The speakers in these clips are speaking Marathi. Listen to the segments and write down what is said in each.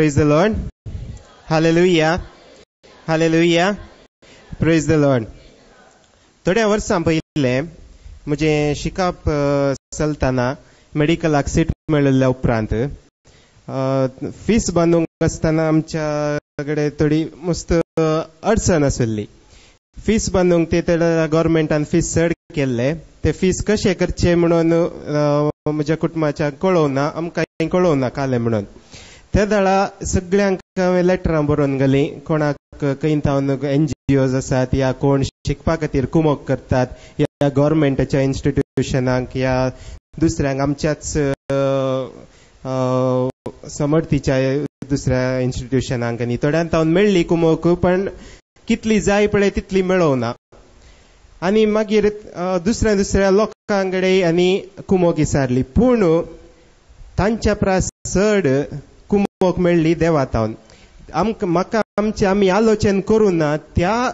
Praise the Lord. Hallelujah. Hallelujah. Praise the Lord. थोड्या वर्सां पयले म्हजे शिकप चलतना मेडिकलाक सीट मेळिल्ल्या उपरांत फीस बांदूंक आसतना आमच्या कडेन थोडी मस्त अडचण आशिल्ली. फीस बांदूंक ते गव्हर्मेंटान फीस चड केल्ले. ते फीस कशें करचे म्हणून म्हज्या कुटुंबाच्या कळोवना, आमकां कळोवना काले म्हणून. त्या दाळा सगळ्यांक हांवें लेटरां बरोवन गेलीं. कोणाक खंयतावन NGOs आसात या कोण शिकपा खातीर कुमक करतात या गव्हर्मेंटाच्या इन्स्टिट्यूशनांक या दुसऱ्यांक आमच्याच समर्थीच्या दुसऱ्या इन्स्टिट्यूशनांक आनी थोड्यांक तावन मेळ्ळी कुमक, पण कितली जाय पळय तितली मेळोवना. आनी मागीर दुसऱ्या दुसऱ्या लोकांकडे आनी कुमक विचारली, पूण तांच्या प्रास चड कुमक मेळ्ळी देवातावन. म्हाका आमी आलोचन करूं ना त्या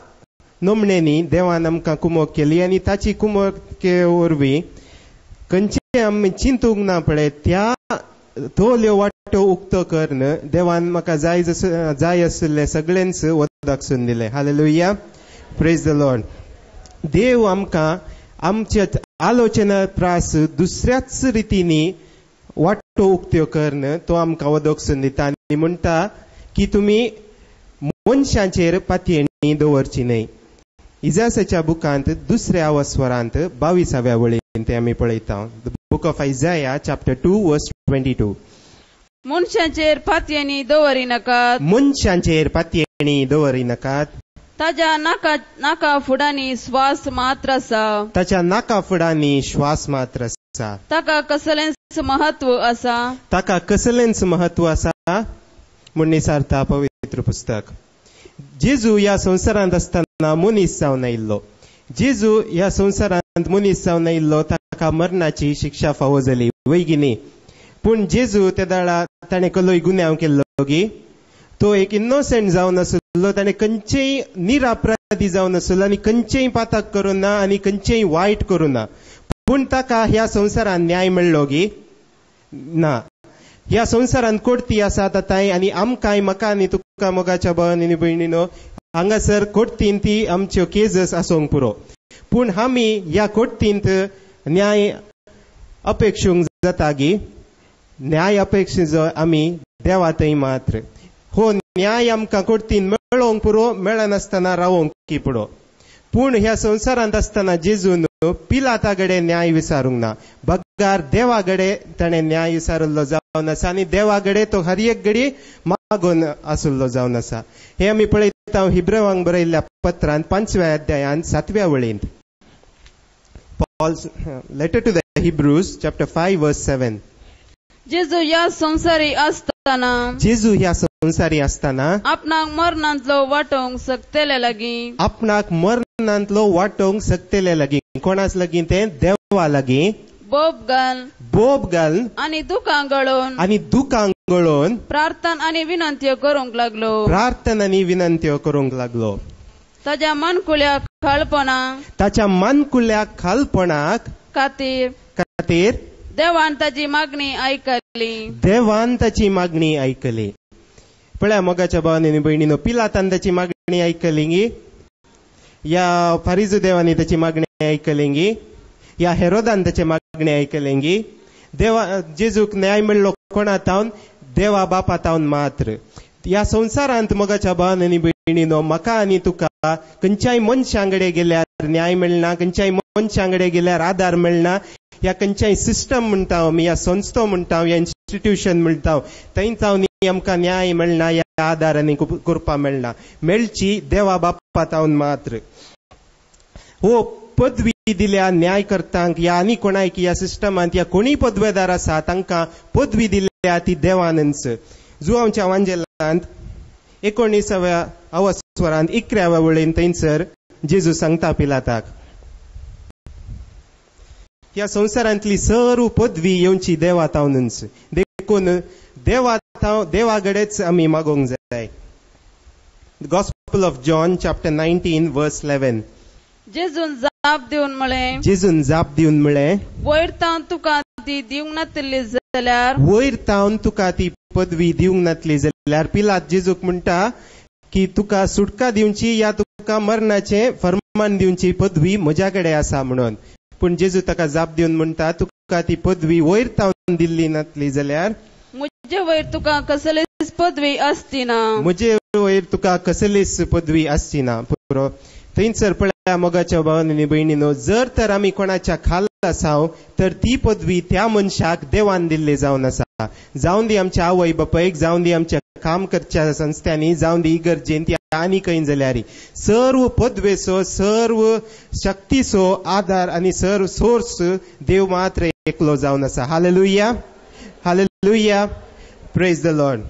नमणेनी देवान आमकां कुमक केली. आनी ताची कुमके वरवीं खंयचे आमी चिंतूंक ना पळय त्या तोल्यो वाटो उक्तो करन देवान म्हाका जाय आशिल्ले सगळ्यांच वदाकसून दिले. हालेलुया. Praise the Lord. देव आमकां आमच्या आलोचना प्रास दुसऱ्याच रितीनी वाटो उक्त्यो करन तो आमकां वदोकसून दिता. आनी म्हणटा की तुमी मनशांचेर पातयेणी दवरची न्हय. इजायाच्या बुकांत दुसऱ्या वस्वरांत 22व्या वळीन ते आमी पळयता. बुक ऑफ आयझाया चॅप्टर 2 वर्स 22. मनशांचेर पातयेणी दवरी नाकात. मनशांचेर पातयेणी दवरी नाकात. ताच्या नाका फुडांनी श्वास मात्र आसा. ताच्या नाका फुडांनी श्वास मात्र आसा. ताका कसलेंच महत्व आसा. ताका कसलेंच महत्व आसा म्हूण निसारता पवित्र पुस्तक. जेजू ह्या संवसारांत आसतना मनीस जावन आयिल्लो. जेजू ह्या संवसारांत मनीस जावन आयिल्लो ताका मरणाची शिक्षा फावो जाली वैगिनी. पूण जेजू त्या दाळा ताणें कसलोय गुन्यांव केल्लो गी. तो एक इनोसेंट जावन आसलो. ताणें खंयचेय निरापराधी जावन आसलो आनी खंयचेय पातक करूं ना आनी खंयचेय वायट करूं ना. पूण ताका ह्या संवसारांत न्याय मेळ्ळो गी ना. ह्या संवसारांत कोर्टी आसात आतांय आनी आमकांय म्हाका आनी तुका मोगाच्या भावांनी आनी भयणीनो हांगासर कोर्टीन ती आमच्यो केसीस आसूंक पुरो. पूण आमी ह्या कोर्टींत न्याय अपेक्षूंक जाता गी. न्याय अपेक्षिचो आमी देवा थंय मात्र. हो न्याय आमकां कोर्टीन मेळोवंक पुरो, मेळनासतना रावोंक की पुरो. पूण ह्या संवसारांत आसतना जेजून पिलाता कडेन न्याय विचारूंक ना. बगार देवा कडेन ताणें न्याय विचारिल्लो जावन आसा आनी देवा कडेन तो हर एक घडी मागून आशिल्लो जावन आसा. हे आमी पळयता हिब्रेवांक बरयल्ल्या पत्रांत 5व्या अध्यायांत 7व्या वळींत. Paul's letter to the Hebrews chapter 5 verse 7. जेजू ह्या संसारी आसतना आपणाक मरणांतलो वाटोवंक सकतेले लागीं. आपणाक मरणांतलो वाटोवंक सकतेले लागीं. कोणाच लागीं ते देवा लागीं बोब घाल आनी दुखां गळोवन प्रार्थना आनी विनंत्यो करूंक लागलो. ताच्या मानकुल्या खालपणाक खातीर देवान ताची मागणी आयकली. पळया मोगाच्या भावांनी भयणीनो, पिलातान ताची मागणी आयकली गी. या फारिजू देवानी ताची मागणी आयकली गी. या हेरोदान ताची मागणी आयकली गी. देवा जेजूक न्याय मेळ्ळो कोणा तावन? देवा बापा तावन मात्र. ह्या संवसारांत मोगाच्या भावांनी भयणीनो म्हाका आनी तुका खंयच्याय मनशांकडे गेल्यार न्याय मेळना. खंयच्याय मनशांकडे गेल्यार आदार मेळना. या खंयच्याय सिस्टम म्हणटा आमी, या संस्थो म्हणटा, या इन्स्टिट्यूशन म्हणटा, थंय तावन आमकां न्याय मेळना, या आदार आनी करपा मेळना. मेळची देवा बापा तावन मात्र. हो पदवी दिल्या न्याय करतांक या आनी कोणाक या सिस्टमांत या कोणी पदवेदार आसा तांकां पदवी दिल्या ती देवानच. जुआंवच्या वांजेलांत 19व्या अवस्वरांत 11व्या वळीन थंयसर जेजू सांगता पिलाताक, ह्या संवसारांतली सर्व पदवी येवची देवा तावनच. देखून देवा कडेच आमी मागोवंक जाय. गॉस्पल ऑफ जॉन चॅप्टर 19 वर्स 11. जेजून जाप दिवन म्हळें, वयर तावन तुका ती दिवंक नातिल्ली जाल्यार पदवी दिवंक नातली जाल्यार पिलात जेजूक म्हणटा की तुका सुटका दिवची या तुका मरणाचे फर्मान दिवची पदवी म्हज्या कडेन आसा म्हणून. पूण जेजू ताका जाप दिवन म्हणटा तुका ती पदवी वयर तावन दिल्ली नातली जाल्यार म्हजे वयर तुका कसलीच पदवी आसची ना. म्हजे वयर तुका कसलीच पदवी आसची ना. पुरो थंयसर पळया मोगाच्या भावांनी आनी भयणीनो, जर तर आमी कोणाच्या खाल आसाव तर ती पदवी त्या मनशाक देवान दिल्ली जावन आसा. जावं दी आमच्या आवय बापायक, जावं दी आमच्या काम करच्या संस्थांनी, जावं दी इगर्जेंत आनी खंय जाल्यार सर्व पदवेचो, सर्व शक्तीचो आधार आनी सर्व सोर्स देव मात्र एकलो जावन आसा. Hallelujah, hallelujah, praise the Lord.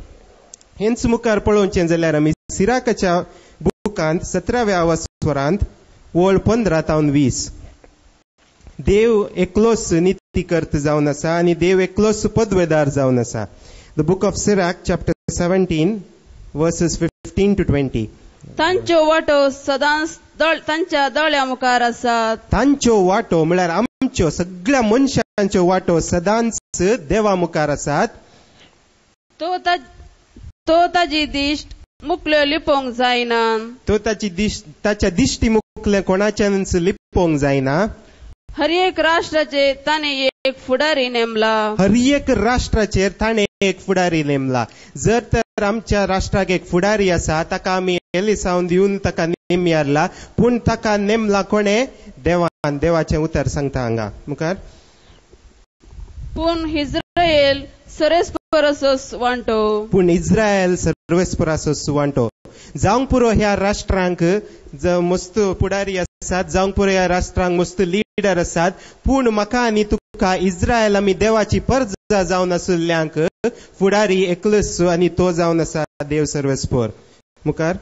हेंच मुखार पळोवचें जाल्यार आमी सिराकाच्या बुकांत 17व्या वस्वरांत वळ 15-20 देव एकलोच नीतीकर्ता जावन आसा आनी देव एकलोच पदवेदार जावन आसा. The book of Sirach chapter 17 versus 15-20. तांच्यो वाटो सदांच तांच्या दोळ्या मुखार आसात. तांच्यो वाटो म्हळ्यार आमच्यो सगळ्या मनशांच्यो वाटो सदांच देवा मुखार आसात. तो ताची दिश्ट मुखल्यो लिपोवंक जायना. तो ताच्या दिश्टी मुखले कोणाच्यानच लिपोवंक जायना. हर एक राष्ट्राचे ताणे एक फुडारी नेमला. हर एक राष्ट्राचेर ताणे एक फुडारी नेमला. जर तर आमच्या राष्ट्राक एक फुडारी आसा ताका आमी एलिसावन दिवन ताका नेमयारला, पूण ताका नेमला कोणे? देवान. देवाचें उतर सांगता हांगा मुखार. पूण इस्रायल सर्वेस्पराचो सुवांटो. पूण इस्रायल सर्वेस्पराचो सुवांटो. जावंक पुरो ह्या राष्ट्रांक मस्त फुडारी आसात, जावंक पुरो ह्या राष्ट्रांक मस्त लिडर आसात, पूण म्हाका आनी तुका इस्रायल आमी देवाची परजा जावन आशिल्ल्यांक फुडारी एकलोच आनी तो जावन आसा देव सर्वेस्पर. मुखार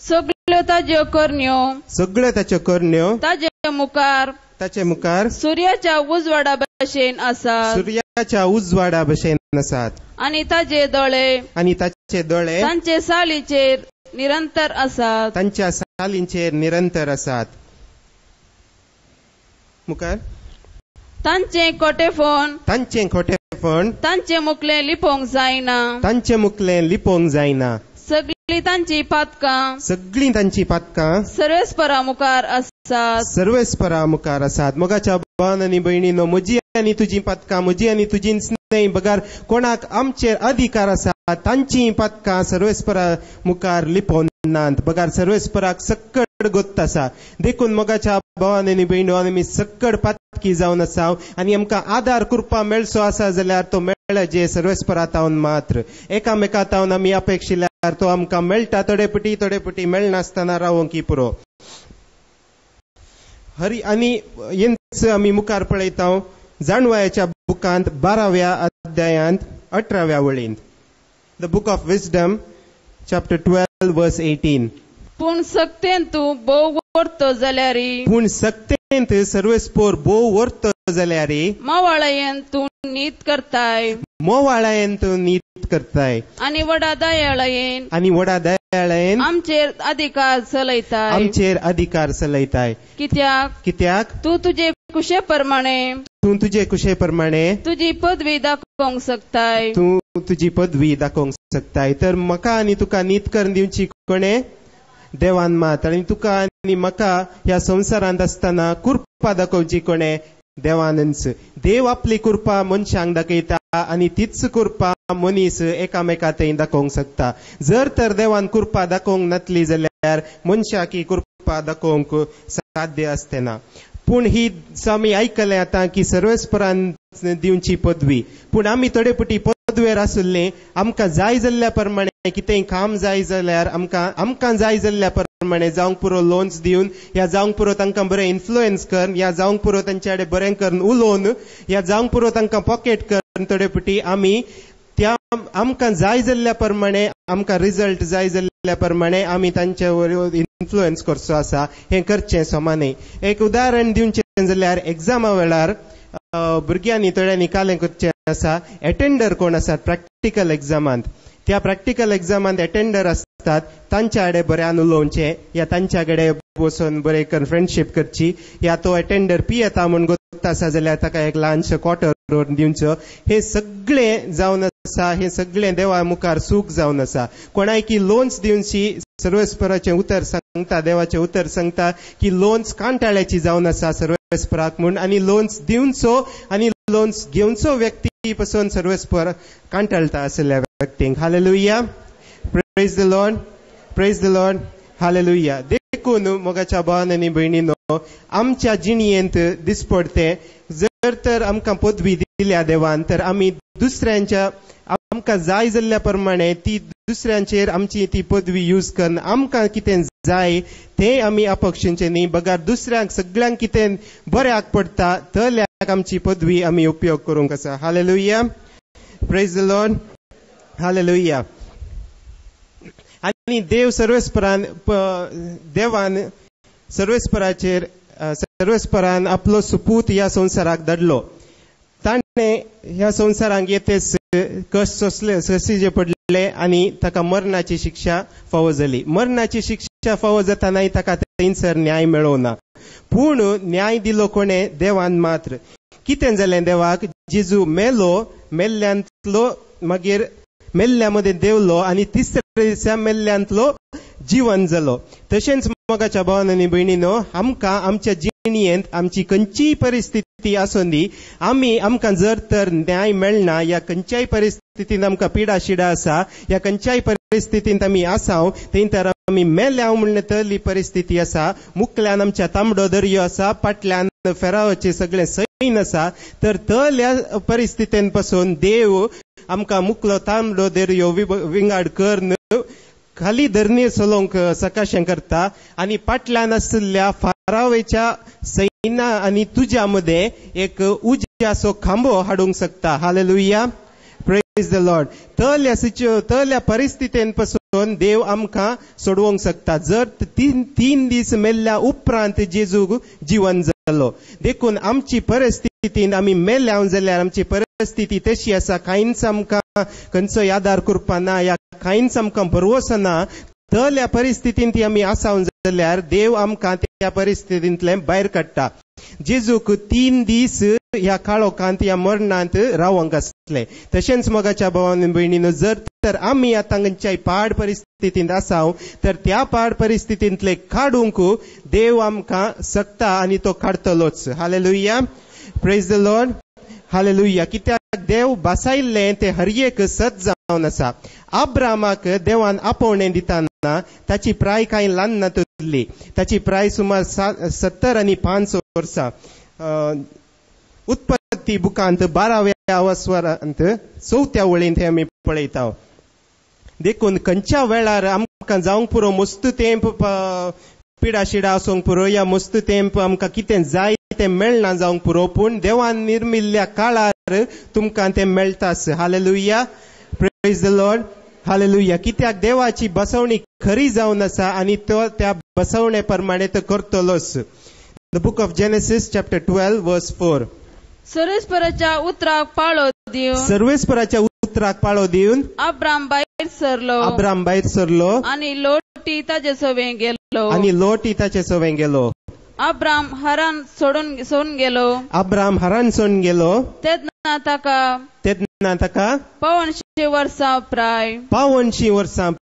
सगळ्यो ताज्यो करण्यो, सगळ्यो ताच्यो करण्यो ताचे मुखार सूर्याच्या उजवाडा भशेन आसात. सूर्याच्या उजवाडा भशेन आसात. आनी ताचे दोळे तांचे सालीचेर निरंतर आसात. तांच्या सालींचेर निरंतर आसात. मुखार तांचे खोटेफोण तांचे मुखले लिपोवंक जायना. सगळी तांची पातकां सर्वेस्परा मुखार आसात. मोगाच्या भावान आनी भयणीनो, म्हजी आनी तुजी पातकां, म्हजी आनी तुजी न्हय, बगार कोणाक आमचेर अधिकार आसा तांची पातकां सर्वेस्परा मुखार लिपोवनात. बगार सर्वेस्पराक सक्कड गोत्त आसा. देखून मोगाच्या भावान आनी भयणीनो, आमी सक्कड पातकी जावन आसा आनी आमकां आदार करपा मेळचो आसा जाल्यार तो मेळ्ळा जे सर्वेस्परा तावन मात्र. एकामेका तावन आमी अपेक्षिल्ल्यार तो आमकां मेळटा. थोडे पटी मेळनासतना रावोंक पुरो. आनी हेंच आमी मुखार पळयता जाणवायाच्या बुकांत 12व्या अध्यायांत 18व्या वळींत. The book of Wisdom chapter 12 verse 18. पूण सक्तेन तूं बोव व्हरतो सर्वेस्पोर बोव व्हरतो जाल्यार मोवाळायेन तूं नीत करताय आनी वडा दयाळायेन आमचेर अधिकार चलयताय. कित्याक तूं तुजे कुशे प्रमाणे तुजी पदवी दाखोवंक शकताय. तर म्हाका आनी तुका नीत करून दिवची कोणे? देवान मात. आनी तुका आनी म्हाका ह्या संवसारांत आसतना कृपा दाखोवची कोणे? देवानच. देव आपली कृपा मनशांक दाखयता आनी तीच कृपा मनीस एकामेका थंय दाखोवंक शकता. जर तर देवान कृपा दाखोवंक नातली जाल्यार मनशाक ही कृपा दाखोवंक साध्य आसतना. पूण ही आमी आयकलें आतां की सर्वेस्परान दिवची पदवी. पूण आमी थोडे पटी पदवेर आसुल्ले, आमकां जाय जाल्ल्या प्रमाणे कितेंय काम जाय जाल्यार आमकां जाय जाल्ल्या प्रमाणे जावंक पुरो लोन्स दिवन, या जावंक पुरो तांकां बरें इन्फ्लुएन्स करून, या जावंक पुरो तांचे कडेन बरें करून उलोवन, या जावंक पुरो तांकां पॉकेट करून थोडे पटी आमी त्या आमकां जाय जाल्ल्या प्रमाणे, आमकां रिजल्ट जाय जाल्ल्या प्रमाणे आमी तांचे वयर इन्फ्लुएन्स करचो आसा. हें करचें सोमानय. एक उदाहरण दिवचें जाल्यार एग्जामा वेळार भुरग्यांनी थोड्या निकालें करचें आसा. एटेंडर कोण आसात प्रॅक्टिकल एग्जामांत, त्या प्रॅक्टिकल एग्जामांत एटेंडर आसतात, तांच्या कडेन बऱ्यान उलोवचें, या तांच्या कडेन बसून बरें करून फ्रेंडशीप करची. या तो एटेंडर पियेता म्हूण गोत्ता आसा जाल्यार ताका एक ल्हानशें क्वॉर्टर दिवचो. हे सगळें जावन आसा हे सगळें देवा मुखार सूख जावन आसा. कोणाय की लोन्स दिवची सर्वेस्पराचें उतर सांगता, देवाचें उतर सांगता की लोन्स कांटाळ्याची जावन आसा सर्वेस्पराक म्हूण, आनी लोन्स दिवचो आनी लोन्स घेवचो व्यक्ती पासून सर्वेस्पर कांटाळटा आसल्या व्यक्तींक. Hallelujah, praise the Lord, praise the Lord, hallelujah. देखून मोगाच्या भावान आनी भयणीनो, आमच्या जिणयेंत दिसपडते जर तर आमकां पदवी दिल्या देवान, तर आमी दुसऱ्यांच्या आमकां जाय जाल्ल्या प्रमाणे ती दुसऱ्यांचेर आमची ती पदवी यूज करून आमकां कितें जाय तें आमी आपोवचें न्ही. बगार दुसऱ्यांक सगळ्यांक कितें बऱ्याक पडटा तल्याक आमची पदवी आमी उपयोग करूंक आसा. Hallelujah, praise the Lord, hallelujah. आनी देव देवान सर्वेस्परान आपलो सुपूत ह्या संवसाराक धाडलो. ताणें ह्या संवसाराक येतेच कश्ट सोंसचे पडले आनी ताका मरणाची शिक्षा फावो जाली. मरणाची शिक्षा फावो जातानाय ताका थंयसर न्याय मेळोना. पूण न्याय दिलो कोणे? देवान मात्र. कितें जालें देवाक? जेजू मेलो, मेल्ल्यांतलो मागीर मेल्ल्या मध्ये देवलो आनी तिसऱ्या दिसा मेल्ल्यांतलो जीवन जालो. तशेंच मोगाच्या भावान आनी भयणीनो, आमकां आमच्या जिणयेंत आमची खंयचीय परिस्थिती आसूं दी, आमकां जर तर न्याय मेळना, या खंयच्याय परिस्थितींत आमकां पिडा शिडा आसा, या खंयच्याय परिस्थितींत आमी आसाव, थंय तर आमी मेल्याव म्हणून तली परिस्थिती आसा, मुखल्यान आमच्या तांबडो दर्यो आसा, फाटल्यान फेरावाचे सगळे सैन आसा, तर तल्या परिस्थितीन पासून देव आमकां मुखलो तांबडो दर्यो विंगाड करून खाली धरणीर चलोवंक सकाशें करता आनी फाटल्यान आशिल्ल्या फारावेच्या सैना आनी तुज्या मध्ये एक उज्याचो खांबो हाडूंक शकता. Hallelujah, praise the Lord. तल्या परिस्थितीन पासून देव आमकां सोडवंक शकता. जर 3 दीस मेल्ल्या उपरांत जेजू जीवन जालो. देखून आमची परिस्थितीन आमी मेल्याव जाल्यार आमची परिस्थिती तशी आसा, कांयच आमकां खंयचोय आदार करपा ना, या कांयच आमकां भरवोसो ना, तल्या परिस्थितीन ती आमी आसाव जाल्यार देव आमकां त्या परिस्थितींतले भायर काडटा. जेजूक 3 दीस ह्या काळोखांत, ह्या मरणांत रावंक आसले. तशेंच मोगाच्या भावान भयणीनो, जर तर आमी आतां खंयच्याय पाड परिस्थितींत आसाव, तर त्या पाड परिस्थितींतले काडूंक देव आमकां शकता आनी तो काडटलोच. Hallelujah, praise the Lord, hallelujah. कित्याक देव बसायल्लें ते हर एक सत जावन आसा. अब्रामाक देवान आपोवणें दिताना ताची प्राय कांय ल्हान नातुरली. ताची प्राय सुमार 70 आनी 5 वर्सां. उत्पत्ती बुकांत 12व्या वस्वरांत 4थ्या वळींत हे आमी पळयता. देखून खंयच्या वेळार आमकां जावंक पुरो मस्त तेंप पिडा शिडा आसूंक पुरो, या मस्त तेंप आमकां कितें जाय तें मेळना जावंक पुरो, पूण देवान निर्मिल्ल्या काळार तुमकां तें मेळटाच. Hallelujah, praise the Lord, hallelujah. कित्याक देवाची बसवणी खरी जावन आसा आनी तो त्या बसवणे प्रमाणे तो करतलोच. The book of Genesis chapter 12 verse 4. सर्वेस्पराच्या उतराक पाळो दिवन अब्राम भायर सरलो आनी लोटी ताचे सवें गेलो. अब्राम हरान सोडून गेलो. तेन्ना ताका 52 वर्सां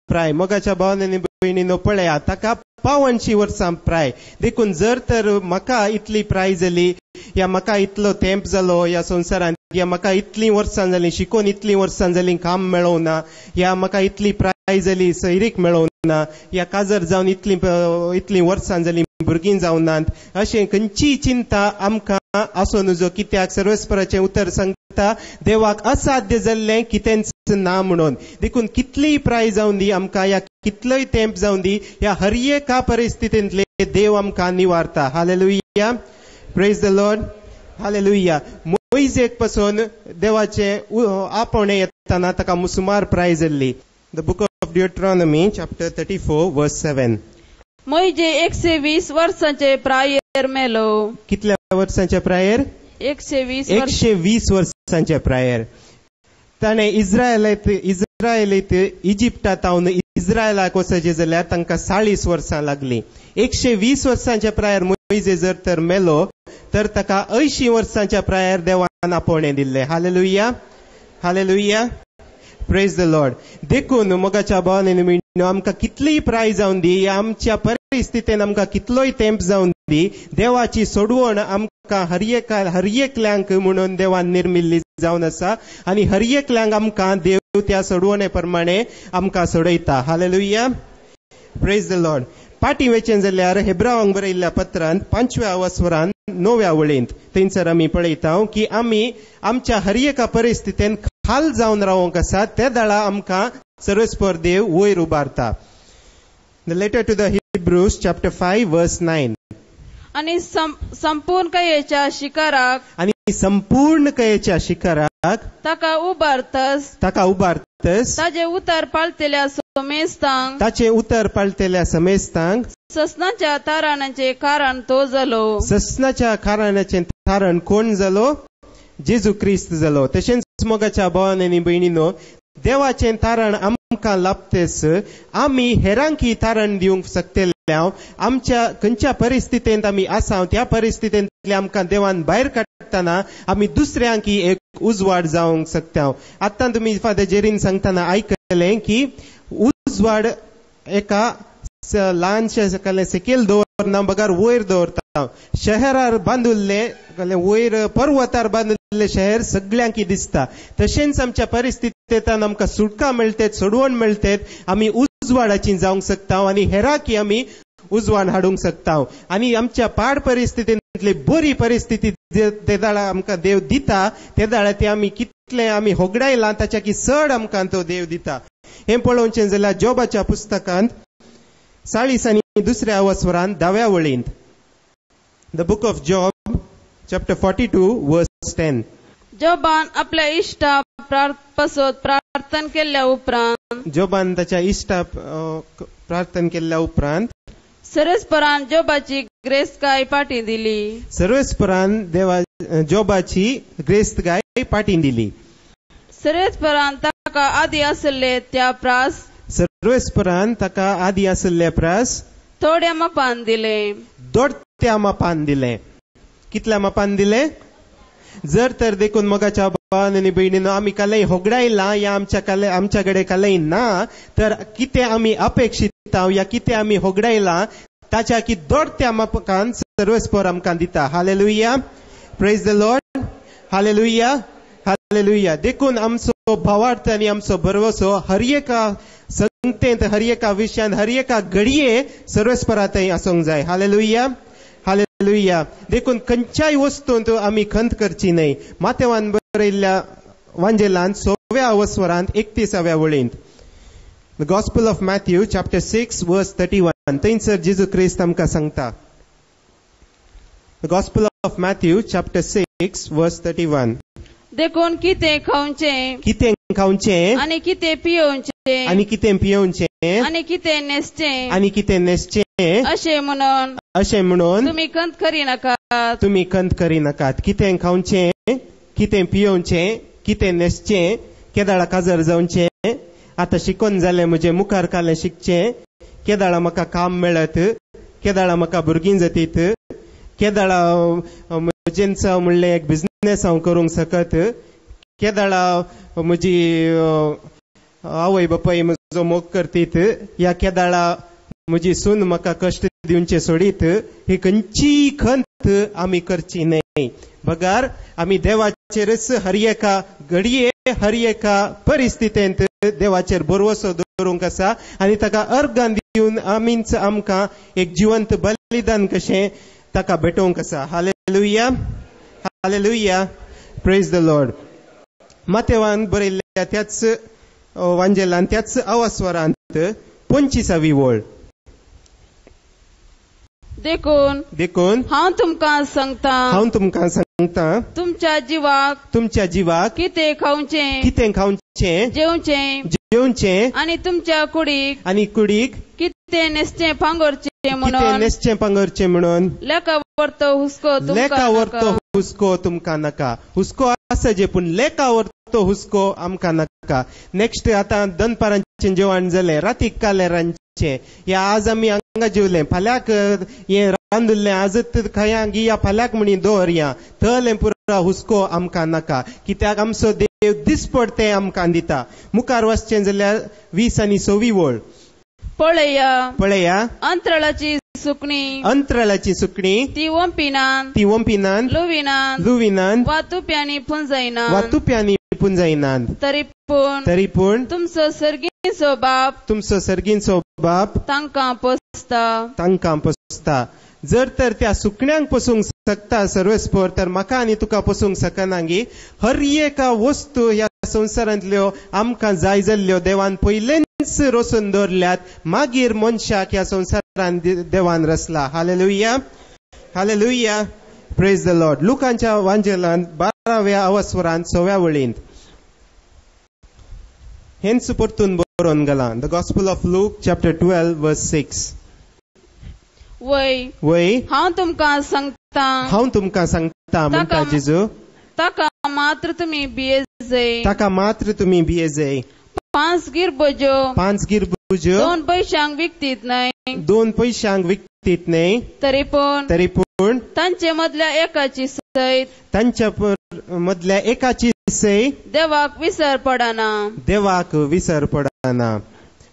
प्राय. मोगाच्या भावान आनी भयणीनो, पळया, ताका 52 वर्सां प्राय. देखून जर तर म्हाका इतली प्राय जाली, या म्हाका इतलो तेंप जालो ह्या संवसारांत, या म्हाका इतलीं वर्सां जालीं शिकून, इतलीं वर्सां जालीं काम मेळोवना, या म्हाका इतली प्राय जाली सैरीक मेळोवना, या काजर जावन इतलीं वर्सां जालीं भुरगीं जावनात, अशें खंयची चिंता आमकां आसूं नजो. कित्याक सर्वेस्पराचें उतर सांगता देवाक असाध्य जाल्लें कितेंच ना म्हणून. देखून कितलीय प्राय जावन दी आमकां, या कितलोय तेंप जावन दी, ह्या हर एका परिस्थितींतले देव आमकां निवारता. Hallelujah, praise the Lord, hallelujah. मोइजेक पासून देवाचे आपोवणें येताना ताका मुसमार प्राय जाल्ली. The book of Deuteronomy chapter 34 verse 7. मोइजे 120 वर्सांचे प्रायर मेलो. कितल्या वर्सांच्या प्रायर? 120 वर्सांच्या प्रायर. ताणें इस्रायलीत इजिप्टांत इस्रायलाक वचचे जाल्यार तांकां 40 वर्सां लागलीं. 120 वर्सांच्या प्रायर मोइजे जर तर मेलो, तर ताका 80 वर्सांच्या प्रायर देवान आपोवणें दिल्लें. Hallelujah, hallelujah, praise the Lord. देखून मोगाच्या भावांनी म्हणून आमकां कितलीय प्राय जावन दी, आमच्या परिस्थितीन आमकां कितलोय तेंप जावन दी, देवाची सोडवण आमकां हर एकल्यांक म्हणून देवान निर्मिल्ली जावन आसा आनी हर एकल्यांक आमकां देव त्या सोडवणे प्रमाणे आमकां सोडयता. हालेलुया. Praise the Lord. पाटी वेचें जाल्यार हेब्रावांक बरयल्ल्या पत्रांत 5व्या वस्वरांत 9व्या वळींत थंयसर आमी पळयता की आमी आमच्या हर एका परिस्थितीन खाल जावन रावंक आसा, त्या दाळा आमकां सर्वेस्पर देव वयर उबारता. The letter to the Hebrews chapter 5 verse 9. आणि संपूर्ण कयेच्या शिकाराक ताका उबारतस ताचे उतर पाळतेल्या समेस्तांक ससनाच्या तारणाचे कारण तो जालो. ससनाच्या कारणाचें तारण कोण जालो? जेजू क्रिस्त जालो. तशेंच मोगाच्या भावांनी भयणीनो, देवाचें तारण आमकां लाभतेस आमी हेरांकी तारण दिवंक शकतल्या. आमच्या खंयच्या परिस्थितींत आमी आसा त्या परिस्थितींतले आमकां देवान भायर काडटना आमी दुसऱ्यांक एक उजवाड जावंक शकता. आतां तुमी फादर जेरीन सांगतना आयकलें की उजवाड एका ल्हानशे सकयल दवरना बगार वयर दवरता. शहरार बांदुल्ले वयर पर्वतार बांदुल्ले शहर सगळ्यांक दिसता. तशेंच आमच्या परिस्थितींत आमकां सुटका मेळटेत, सोडवण मेळटेत, आमी उजवाडाची जावंक शकता आनी हेरांकी आमी उजवाड हाडूंक शकता. आनी आमच्या पाड परिस्थितींतली बरी परिस्थिती ते दाळा आमकां देव दिता, ते दाळा ते आमी कितले आमी होगडायला ताच्या की चड आमकां तो देव दिता. हें पळोवचें जाल्यार जोबाच्या पुस्तकांत 40 आनी 2ऱ्या वस्वरांत 10व्या वळींत. The book of Job chapter 42 verse 10. जोबान आपल्या इश्टा पासत प्रार्थना केल्ल्या उपरांत जोबान ताच्या इश्टा प्रार्थना केल्ल्या उपरांत सर्वेस्परान जोबाची ग्रेस्तगाय पाटी दिली. सर्वेस्परान देवा जोबाची ग्रेस्तगाय पाटी दिली. सर्वेस्परान ताका आदी आसले त्या प्रास सर्वेस्परान ताका आदी आसले प्रास थोड्या मापान दिले. दोडत्या मापान दिले. कितल्या मापान दिले? जर तर देखून मोगाच्या भावांनी भयणीनो आमी कालय होगडायला या आमच्या कडेन कालय ना, तर कितें आमी अपेक्षित या कितें आमी होगडायला ताच्या की दोडत्या मापान सर्वेस्पर आमकां दिता. Hallelujah. Praise the Lord. Hallelujah. Hallelujah. देखून आमचो भावार्थ आनी आमचो भरवसो हर एका संगतेंत, हर एका विशयान, हर एका घडये सर्वेस्परांतय आसूंक जाय. हालेलुया. हालेलुया. देखून खंयच्याय वस्तूंत आमी खंत करची न्हय. मातेवान बरयल्ल्या वांजेलांत 6व्या वस्वरांत 31व्या वळींत. The gospel of Matthew chapter 6 verse 31. थंयसर जेजू क्रिस्त आमकां सांगता. The gospel of Matthew chapter 6 verse 31. देखून कितें खावचें आनी कितें पियोवचें आनी कितें न्हेसचें अशें म्हणून तुमी खंत करी नाकात. कितें खावचें, कितें पियोवचें, कितें न्हेसचें, केदाळा काजर जावचें, आतां शिकोन जालें म्हजें मुखार कालें शिकचें, केदाळा म्हाका काम मेळत, केदाळा म्हाका भुरगीं जातीत, केदाळा म्हजेंच म्हणलें एक बिझनेस हांव करूंक शकत, केदाळा म्हजी आवय बापाय म्हजो मोग करतीत, या केदाळा म्हजी सून म्हाका कश्ट दिवचे सोडीत. ही खंयची खंत आमी करची न्हय. बगार आमी देवाचेरच हर एका घडये, हर एका परिस्थितींत देवाचेर भरवसो दवरूंक आसा आनी ताका अर्गां दिवन आमीच आमकां एक जिवंत बलिदान कशें ताका भेटोवंक आसा. Hallelujah. Hallelujah. Praise the Lord. मातेवान बरयल्ल्या त्याच वांजेलांत त्याच अवस्वरांत 25वी वळ. देखून हांव तुमकां सांगता तुमच्या जिवाक कितें खावचें जेवचें आनी तुमच्या कुडीक कितें न्हेसचें पांगरचें म्हणून लेका वर्तो हुस्को तुमकां नाका. हुस्को आसा जे पूण लेका वर्तो हुस्को आमकां नाका. नेक्स्ट आतां दनपारांचें जेवण जालें, रातीक कालेरांचें या आज आमी हांगा जेवले फाल्याक हे रांदुल्ले आजत खंयांक या फाल्याक म्हणी दवरया थले पुरो हुस्को आमकां नाका कित्याक आमचो देव दिसपड ते आमकां दिता. मुखार वचचें जाल्यार 20 आनी 26 वळ. पळया अंतराळाची सुकणी ती वंपिनान लुविनान वा तुप्यांनी पुंजयनान तरी पूण तुमचो सर्गीन बाप तांकां पोसता. जर तर त्या सुकण्यांक पोसूंक शकता सर्वेस्पोर तर म्हाका आनी तुका पोसूंक शकना गी. हर एका वस्तू ह्या संवसारांतल्यो आमकां जाय जाल्ल्यो देवान पयलेंच रोसून दवरल्यात मागीर मनशाक ह्या संवसारान देवान रचला. Hallelujah hallelujah praise the Lord. लुकांच्या वांजेलांत 12व्या अवस्वरांत 6व्या वळींत हेंच परतून बरोवन गेला. The gospel of Luke chapter 12 verse 6. वय हांव तुमकां सांगता म्हणटा जेजू ताका मात्र तुमी भियेजय. 5 गिरबुज्यो 2 पैशांक विकतीत न्हय तरी पूण तांचे मदल्या एकाची सय देवाक विसर पडना.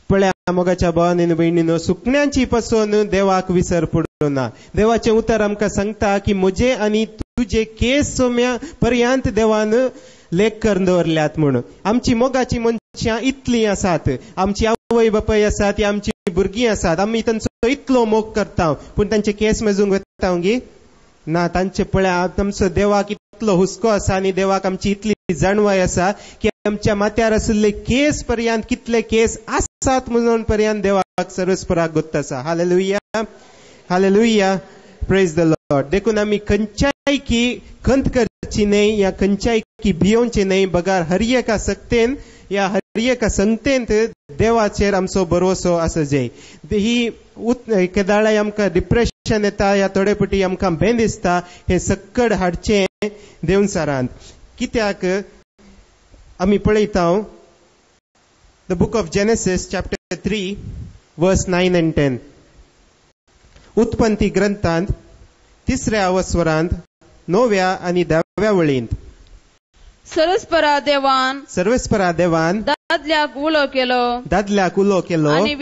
पळया मोगाच्या भावांनी भयणीनो सुकण्यांची पासून देवाक विसर पडना. देवाचें उतर आमकां सांगता की म्हजे आनी तुजे केस सोम्या पर्यंत देवान लेख करून दवरल्यात म्हणून. आमची मोगाची मनशां इतलीं आसात, आमची आवय बापाय आसात, आमची भुरगीं आसात, आमी तांचो इतलो मोग करता पूण तांचे केस मेजूंक वता गी ना. तांचे पळया आमचो देवाक इतलो हुस्को आसा आनी देवाक आमची इतली जाणवाय आसा की आमच्या माथ्यार आशिल्ले केस पर्यंत कितले केस आसात म्हणून पर्यंत देवाक सर्वेस्पराक गोत्त आसा. Hallelujah hallelujah praise the Lord. देखून आमी खंयच्याय की खंत करची न्हय या खंयच्याय की भियोवचे न्हय. बगार हर एका सक्तेन या हर एका संगतेंत देवाचेर आमचो भरोसो आसा जाय. ही केदाळाय आमकां डिप्रेशन येता या थोडे पटी आमकां भें दिसता हे सक्कड हाडचें देवसारांत. कित्याक आमी पळयता the book of Genesis chapter 3 वर्स 9 and 10. उत्पत्ती ग्रंथांत 3ऱ्या अवस्वरांत 9व्या आनी 10व्या वळींत सर्वेस्परा देवान दादल्याक उलो केलो आनी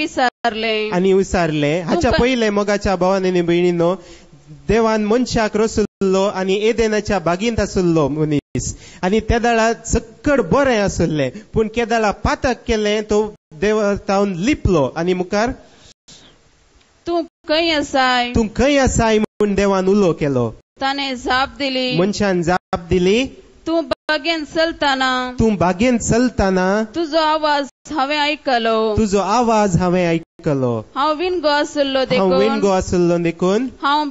विसारले. हाच्या पयले मोगाच्या भावांनी भयणीनो देवान मनशाक रचयल्लो आनी एदेनाच्या बागींत आसुल्लो मनीस आनी त्या दाळात सक्कड बरें आसुल्लें पूण केदाळा पातक केलें तो देवतावन लिपलो आनी मुखार तूं खंय आसाय म्हूण देवान उलो केलो. ताणें मनशान जाप दिली तूं बागेंत चलताना तुजो आवाज हांवें आयकलो. हांव विणगो आसुल्लो देखून हांव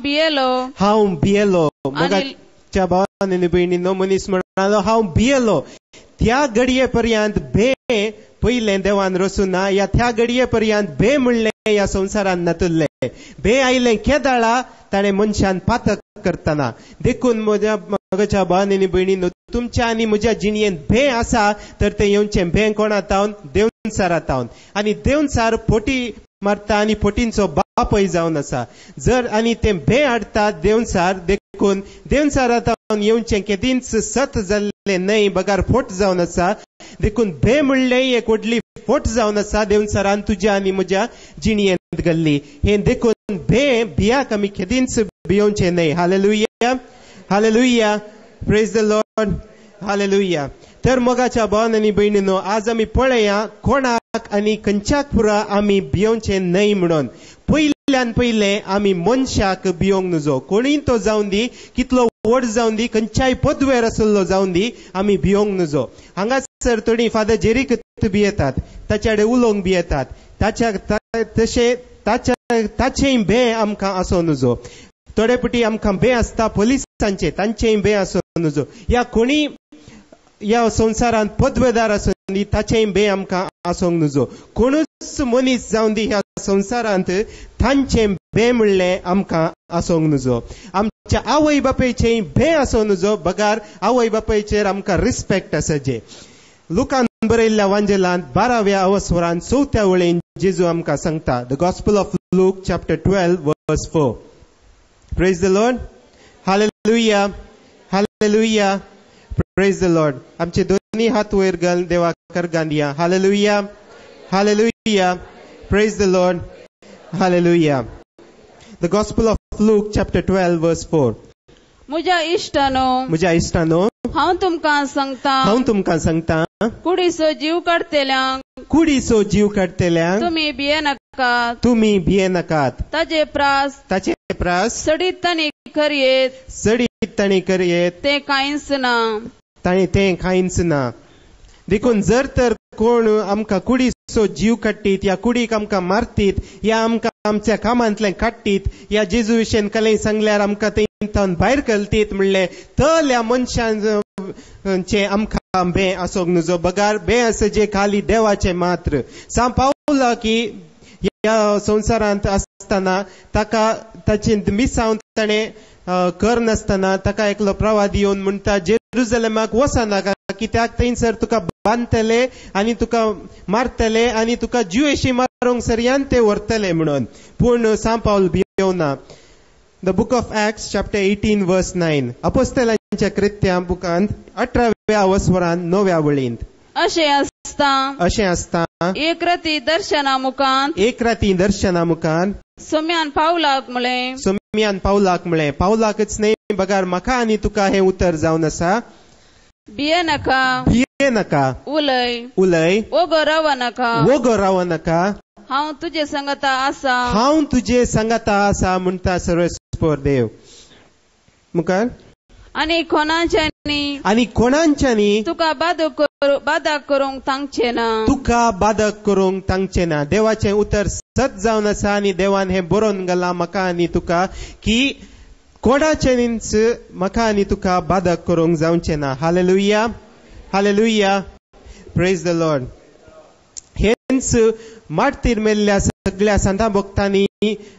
भियेलो. मोगाच्या भावांनी भयणीनो मनीस म्हणालो हांव भियेलो. त्या घडये पर्यंत भे पयलें देवान रचूना. या त्या घडये पर्यंत भे म्हणलें या संवसारान नातुल्लें. भे आयलें केदाळा ताणें मनशान पातक करतना. देखून मोगाच्या भावांनी भयणीनो तुमच्या आनी म्हज्या जिणयेंत भे आसा तर तें येवचें भे कोणातावन देवसारातावन. आनी देवसार पोटी मारता आनी पोटींचो बापय जावन आसा. जर आनी तें भे हाडटा देवसार देखून देवसारातावन येवचें केदींच सत जाल्लें न्हय बगार फोट जावन आसा. देखून भे म्हणलें एक व्हडली फोट जावन आसा देवसारान तुज्या आनी म्हज्या जिणयेंत घाल्ली. हे देखून भियाक आमी केदींच भियोवचें न्हय. Hallelujah hallelujah praise the Lord hallelujah. तर मोगाच्या भावांनी भयणीनो आज आमी पळया कोणाक आनी खंयच्याक पुरा आमी भियोवचें न्हय म्हणून. पयल्यान पयलें आमी मनशाक भियोंक नजो. कोणीय तो जावन दी कितलो व्हड जावन दी खंयच्याय पदवेर आसलो जावन दी आमी भियोंक नजो. हांगासर थोडी फादर जेरीक भियेतात ताचे कडेन उलोवंक भियेतात ताचेय भे आमकां आसो नजो. थोडे पटी आमकां भे आसता पुलिसांचे तांचेय भे आसो नजो. या कोणी या संवसारांत पदवेदार आसून दी ताचेय भे आमकां आसोंक नजो. कोणूच मनीस जावन दी ह्या संवसारांत तांचे भे म्हणलें आमकां आसोंक नजो. आमच्या आवय बापायचेय भे आसो नजो बगार आवय बापायचेर आमकां रिस्पेक्ट आसा जे. लुकान बरयल्ल्या वांजेलांत 12व्या अवस्वरांत 4थ्या वळेन जेजू आमकां सांगता. The gospel of Luke chapter 12 verse 4. Praise the Lord. Hallelujah, hallelujah. Praise the Lord. आमचे दोन्ही हात वयर घालून देवाक अर्गांदिया. Hallelujah, hallelujah. Praise the Lord. Hallelujah. The gospel of Luke chapter 12 verse 4. म्हज्या इश्टानो, हांव तुमकां सांगता, कुडीचो जीव काडटेल्यांक तुमी भियेनाकात. ताचे प्रास सडीत ताणी करयेत ते कांयच ना. देखून जर तर कोण आमकां कुडीचो जीव काडटीत या कुडीक आमकां मारतीत या आमकां आमच्या कामांतल्यान काडटीत या जेजू विशयन कलें सांगल्यार आमकां थंय भायर घालतीत म्हणलें तर ह्या मनशांचे आमकां बे आसोंक नजो बगार बे आसा जे खाली देवाचे मात्र. सांग पावला की ह्या संवसारांत आसतना ताका ताचे मिसांव ताणें कर नासतना ताका एकलो प्रवादी येवन म्हणटा जेरुजलेमाक वचनाका कित्याक थंयसर तुका बांदतले आनी तुका मारतले आनी तुका ज्यूएशी मारूंक सरयान ते व्हरतले म्हणून. पूण सांग पावल भियोना. The book of Acts chapter 18 verse 9. अपोस्तलांच्या कृत्यां बुकांत 18व्या अवस्वरांत 9व्या वळींत अशें आसता. एक राती दर्शना मुखांत सोम्यान पावलाक म्हळें पावलाकच न्हय बगार म्हाका आनी तुका हें उतर जावन आसा. भियेनाका उलय वोगो रावनाका हांव तुजे सांगाता आसा म्हणटा सर्वेस्पर देव. मुखार आनी कोणाच्यांनी तुका बाधक करूंक तांगचे ना. देवाचें उतर सत जावन आसा आनी देवान हें बरोवन घालां म्हाका आनी तुका की कोणाच्यांनीच म्हाका आनी तुका बाधक करूंक जावचें ना. Hallelujah, hallelujah. Praise the Lord. हेंच मार्तीर मेल्ल्या सगळ्या संता भक्तांनी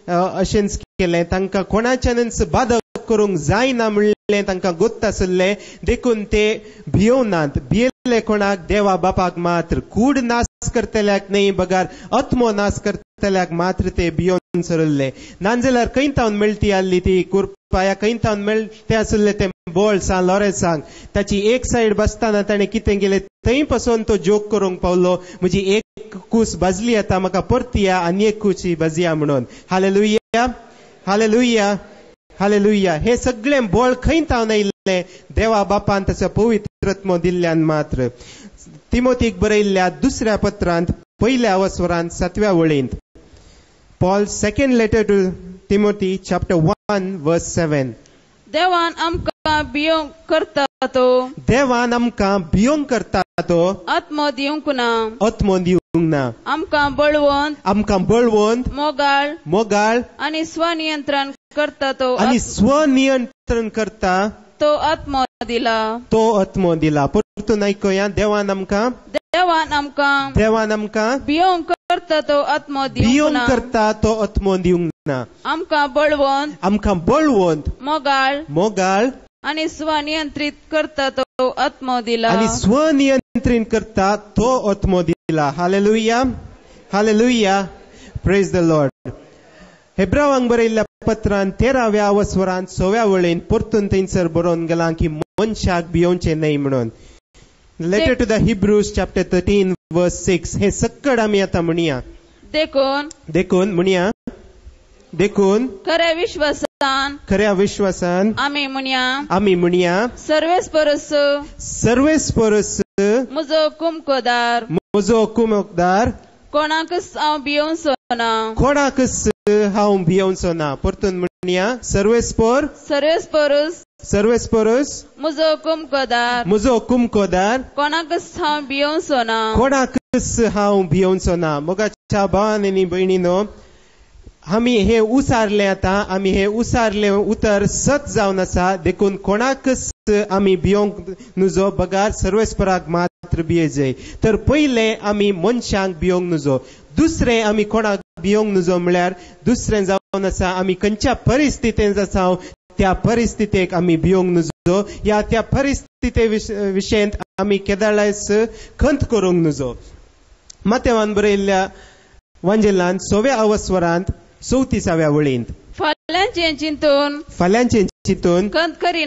अशेंच केलें. तांकां कोणाच्यानच बाधक करूंक जायना म्हणलें तांकां गोत्त आसलें. देखून ते भियोनात. भियेले कोणाक देवा बापाक मात्र. कूड नाश करतल्याक न्हय बगार आत्मो नाश करतल्याक मात्र ते भियोन सरले. नांजाल्यार खंयतावन मेळटी आसली ती कुरपाया खंयतावन मेळटे आसले ते बोळ सांग लोरे सांग. ताची एक सायड बसताना ताणें कितें केलें थंय पासून तो जोक करूंक पावलो म्हजी एक कूस भाजली आतां म्हाका परतिया आनी एक कुशी भाजया म्हणून. Hallelujah, hallelujah, hallelujah. हे सगळें बोळ खंयतावन आयिल्लें देवा बापान ताचो पवित्र आत्मो दिल्ल्यान मात्र. तिमोथीक बरयल्ल्या दुसऱ्या पत्रांत 1व्या अवस्वरांत 7व्या वळींत. Paul second letter to Timothy chapter 1 verse 7. देवान आमकां भियोंक करता तो आत्मो दिवंक ना. आमकां बळवंत मोगाळ आनी स्वनियंत्रण करता तो आत्मो दिला. परतून आयकुया. देवान आमकां भियोंक करता तो आत्मो दिवंक ना. आमकां बळवंत मोगाळ आनी स्वनियंत्रित करता तो आत्मो दिला. Hallelujah, hallelujah. Praise the Lord. हेब्रावांक बरयल्ल्या पत्रांत 13व्या अवस्वरांत 6व्या वळीन परतून थंयसर बरोवन गेलां की मनशाक भियोवचें न्हय म्हणून. Letter to the Hebrews chapter 13 verse 6. हे सक्कड आमी आतां म्हणया. देखून म्हणया. देखून खऱ्या विश्वासान आमी म्हणया सर्वेस परस म्हजो कुमकदार कोणाकच हांव भियोवचो ना. परतून म्हणया. सर्वेस परस म्हजो कुमकदार कोणाकच हांव भियोवचो ना. मोगाच्या भावांनी आनी भयणीनो आमी हे उसारले आतां. आमी हे उसारले उतर सत जावन आसा. देखून कोणाकच आमी भियोंक नजो बगार सर्वेस्पराक मात्र भियेजय. तर पयले आमी मनशांक भियोंक नजो. दुसरें आमी कोणाक भियोंक नजो म्हळ्यार दुसरें जावन आसा आमी खंयच्या परिस्थितींत आसा त्या परिस्थितीक आमी भिवंक नजो या त्या परिस्थिती विशयंत आमी केदारस खंत करूंक नजो. मातेवान बरयल्ल्या वांजेलांत 6व्या अवस्वरांत 34व्या वळींत फाल्यांचे चिंतून खंत करी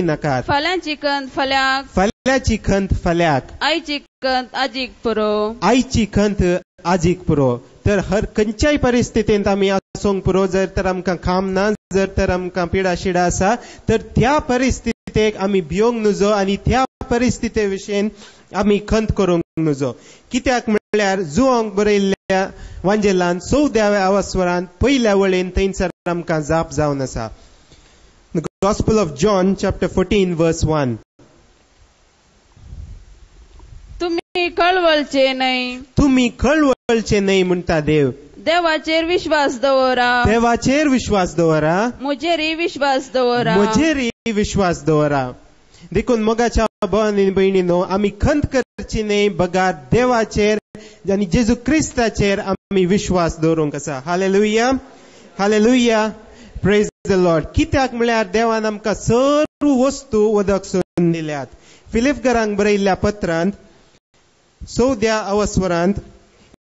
नाकात. फाल्यांची खंत फाल्याक, फाल्यांची खंत फाल्याक, आयची खंत आजीक पुरो, आयची खंत आजीक पुरो. तर हर खंयच्याय परिस्थितींत आमी आसूंक पुरो. जर तर आमकां काम ना, जर तर आमकां पिडा शिडा आसा, तर त्या परिस्थितीक आमी भिवंक नजो आनी त्या परिस्थिती विशयी आमी खंत करूंक नजो. कित्याक म्हळ्यार जुआंक बरयल्ल्या वांजेलांत 14व्या अवस्वरांत 1ल्या वळीन थंयसर आमकां जाप जावन आसा. The Gospel of John, chapter 14, verse 1. तुम्ही कळवळचे नाही, तुम्ही कळवळचे नाही म्हणता देव. देवाचेर विश्वास दवरा, देवाचेर विश्वास दवरा, म्हजेरय विश्वास दवरा, म्हजेरय विश्वास दवरा. देखून मोगाच्या भावांनी भयणीनो, आमी खंत करची न्ही, बगार देवाचेर आनी जेजू क्रिस्ताचेर आमी विश्वास दवरूंक आसा. Hallelujah, hallelujah, praise the Lord. कित्याक म्हळ्यार देवान आमकां सर्व वस्तू उदक सोडून दिल्यात. फिलिपकारांक बरयल्ल्या पत्रांत 14व्या अवस्वरांत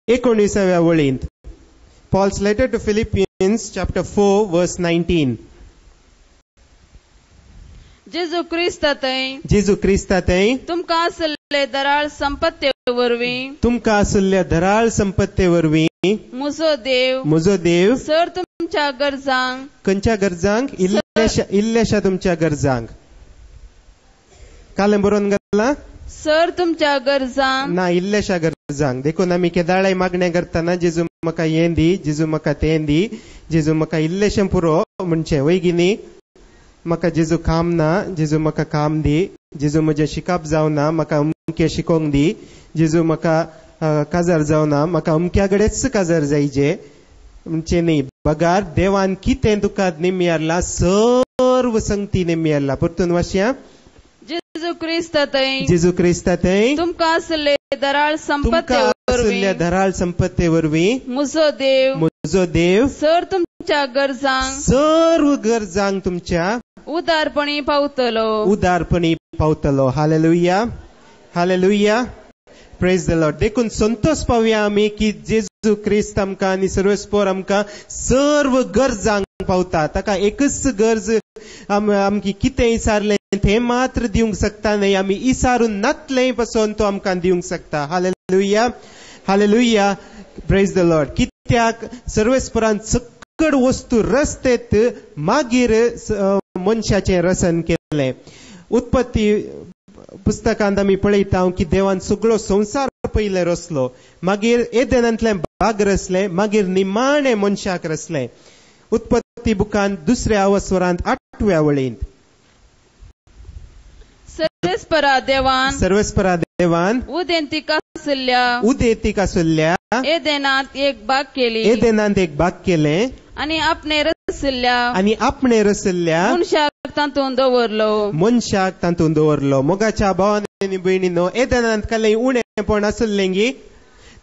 19व्या वळींत, Paul's letter to Philippians, chapter 4, verse 19. जेजू क्रिस्तातय तुमकां आसले दराळ संपत्ते वरवीं, तुमकां आसल्या दराळ संपत्ते वरवीं म्हजो देव सर तुमच्या गरजांक, खंयच्या गरजांक, इल्ल्याशा तुमच्या गरजांक. कालें बरोवन घातला, सर तुमच्या गरजांक ना, इल्ल्याशा गरजांक. देखून आमी केदाळाय मागणें करतना जेजू म्हाका हें दी, जेजू म्हाका तें दी, जेजू म्हाका इल्लेशें पुरो म्हणचें. वैगिनी म्हाका जेजू काम ना, जेजू म्हाका काम दी, जेजू म्हजें शिकप जावना, म्हाका अमकें शिकोवंक दी, जेजू म्हाका काजार जावना, म्हाका अमक्या कडेच काजार जायचे म्हणचें न्ही. बगार देवान कितें तुका नेमियारला, सर्व संगती नेमियारला. परतून वाचया, जेजू क्रिस्तातय तुमकां आसले दराळ संपत्ते वरवीं म्हजो देव सर तुमच्या गरजांक, सर्व गरजांक तुमच्या उदारपणी पावतलो. Hallelujah, hallelujah, praise the Lord. देखून संतोष पावया आमी की जेजू क्रिस्त आमकां आनी सर्वेस्पोर आमकां सर्व गरजांक पावता. ताका एकच गरज आमकी कितें इसारलें तें मात्र दिवंक शकता न्ही, आमी इसारून नातलें पासून तो आमकां दिवंक शकता. Hallelujah, hallelujah, praise the Lord. कित्याक सर्वेस्परान सकड वस्तू रस्तेत मागीर मनशाचें रसन केलें. उत्पत्ती पुस्तकांत आमी पळयता की देवान सगळो संसार पयले रचलो, मागीर एदेनांतले भाग रचले, मागीर निमाणे मनशाक रचले. उत्पत्ती बुकांत 2ऱ्या अवस्वरांत 8व्या वळींत, सर्वेस्परा देवान उदेंतीक आसुल्ल्या एदेनांत एक बाग केलें आनी आपणे रचल्या मनशाक तातूंत दवरलो. मोगाच्या भावांनी भयणीनो, एदेनांत कालें उणेपण आसुल्लें गी,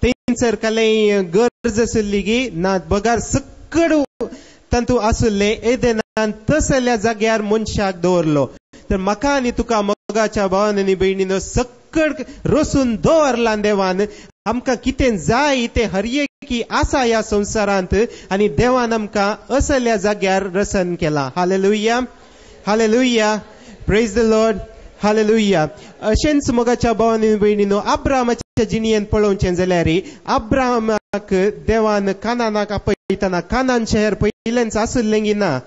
थंयसर कालें गरज आसुल्ली गी ना, बगार सकड तातूंत आसुल्लें एदेनांत तसल्या जाग्यार मनशाक दवरलो. तर म्हाका आनी तुका मोगाच्या भावांनी भयणीनो सकड रचून दवरला देवान. आमकां कितें जाय तें हर एक आसा ह्या संवसारांत, आनी देवान आमकां असल्या जाग्यार रसन केला. Hallelujah, hallelujah, praise the Lord, hallelujah. अशेंच मोगाच्या भावांनी भयणीनो, अब्रामाच्या जिणेंत पळोवचें जाल्यार अब्रामाक देवान कानानाक आपयतना कानान शहर पयलेंच आसुल्लें गी ना,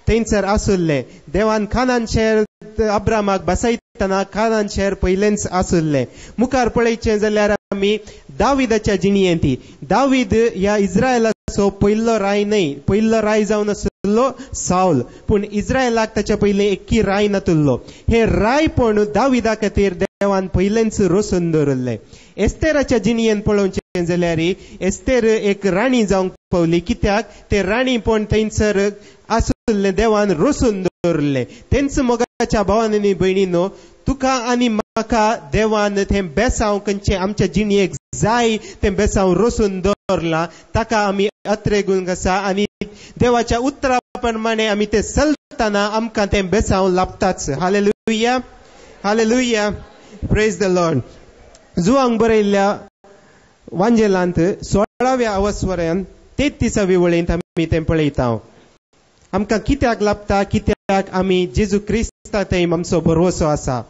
थंयसर आसुल्लें. देवान कानान शहर अब्रामाक बसयतना कानान शहर पयलेंच आसुल्लें. मुखार पळयचें जाल्यार आमी दाविदाच्या जिणेंत, दावीद ह्या इस्रायलाचो पयलो राय न्हय, पयलो राय जावन आसुल्लो साऊल, पूण इस्रायलाक ताच्या पयलीं एक्की राय नातुल्लो. हे रायपण दाविदा खातीर देवान पयलेंच रचून दवरलें. एस्तेराच्या जिणेंत पळोवचें जाल्यार एस्तेर एक राणी जावंक पावली, कित्याक ते राणीपण थंयसर आसुल्लें देवान रचून दवरलें. तेंच मोगाच्या भावांनी भयणीनो, तुका आनी म्हाका देवान तें बेसांव खंयचें आमच्या जिणेक जाय तें बेसांव रचून दवरलां. ताका आमी अत्रेगूंक आसा आनी देवाच्या उतरा प्रमाणे आमी ते चलतना आमकां ते बेसांव लाभताच. Hallelujah, hallelujah, praise the Lord. जुआंक बरयल्ल्या वांजेलांत 16व्या अवस्वरांत 33वी वळेंत आमी तें पळयता. आमकां कित्याक लाभता, कित्याक आमी जेजू क्रिस्तांत आमचो भरवसो आसा.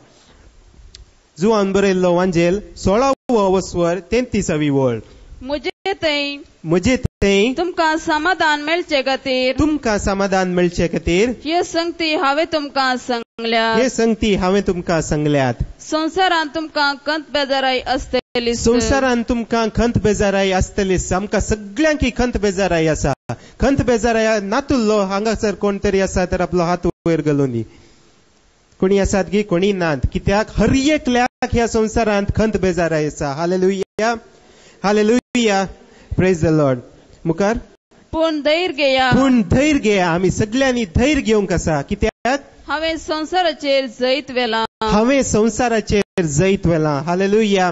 जुआन बरयल्लो वांजेल 16वो अवस्वर 33वी वळ. म्हजे थंय तुमकां समाधान मेळचे खातीर, तुमकां समाधान मेळचे खातीर हे संगती हांवें तुमकां सांगल्यात, हे संगती हांवें तुमकां सांगल्यात. संवसारांत तुमकां खंत बेजाराई आसतली, संवसारांत तुमकां खंत बेजाराई आसतली. आमकां सगळ्यांक खंत बेजाराई आसा. खंत बेजाराई नातुल्लो हांगासर कोण तरी आसा तर आपलो हात वयर घालून दी. कोणी आसात की कोणी नात. कित्याक हर एकल्याक ह्या संवसारांत खंत बेजाराई आसा. Hallelujah, hallelujah, praise the Lord. मुखार पूण धैर्य घेया, पूण धैर्य घेया. आमी सगळ्यांनी धैर्य घेवंक आसा. कित्याक हांवें संवसाराचेर जैत वेला, हांवें संवसाराचेर जैत वेला. हालेलुया.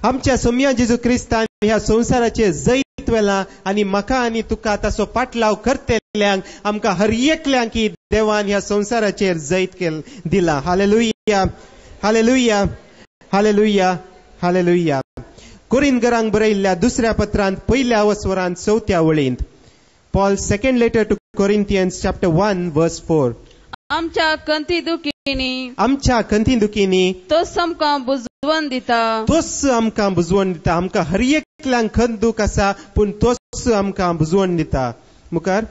आमच्या सोम्या जेजू क्रिस्तान ह्या संवसाराचेर जैत वेला आनी म्हाका आनी तुका ताचो पाटलाव करतल्यांक आमकां हर एकल्यांक देवान ह्या संवसाराचेर जैत दिला. Hallelujah, hallelujah, hallelujah, hallelujah. कोरिंथीयांक बरयल्ल्या दुसऱ्या पत्रांत 1व्या अवस्वरांत 4थ्या वळेंत Paul second letter to Corinthians chapter 1 verse 4. आमच्या कंती दुखीनी, आमच्या कंती दुखीनी तोच आमकां बुजवण दिता, तोच आमकां बुजवण दिता. आमकां हर एकल्यांक खंत दूख आसा पूण तोच आमकां बुजवण दिता. मुखार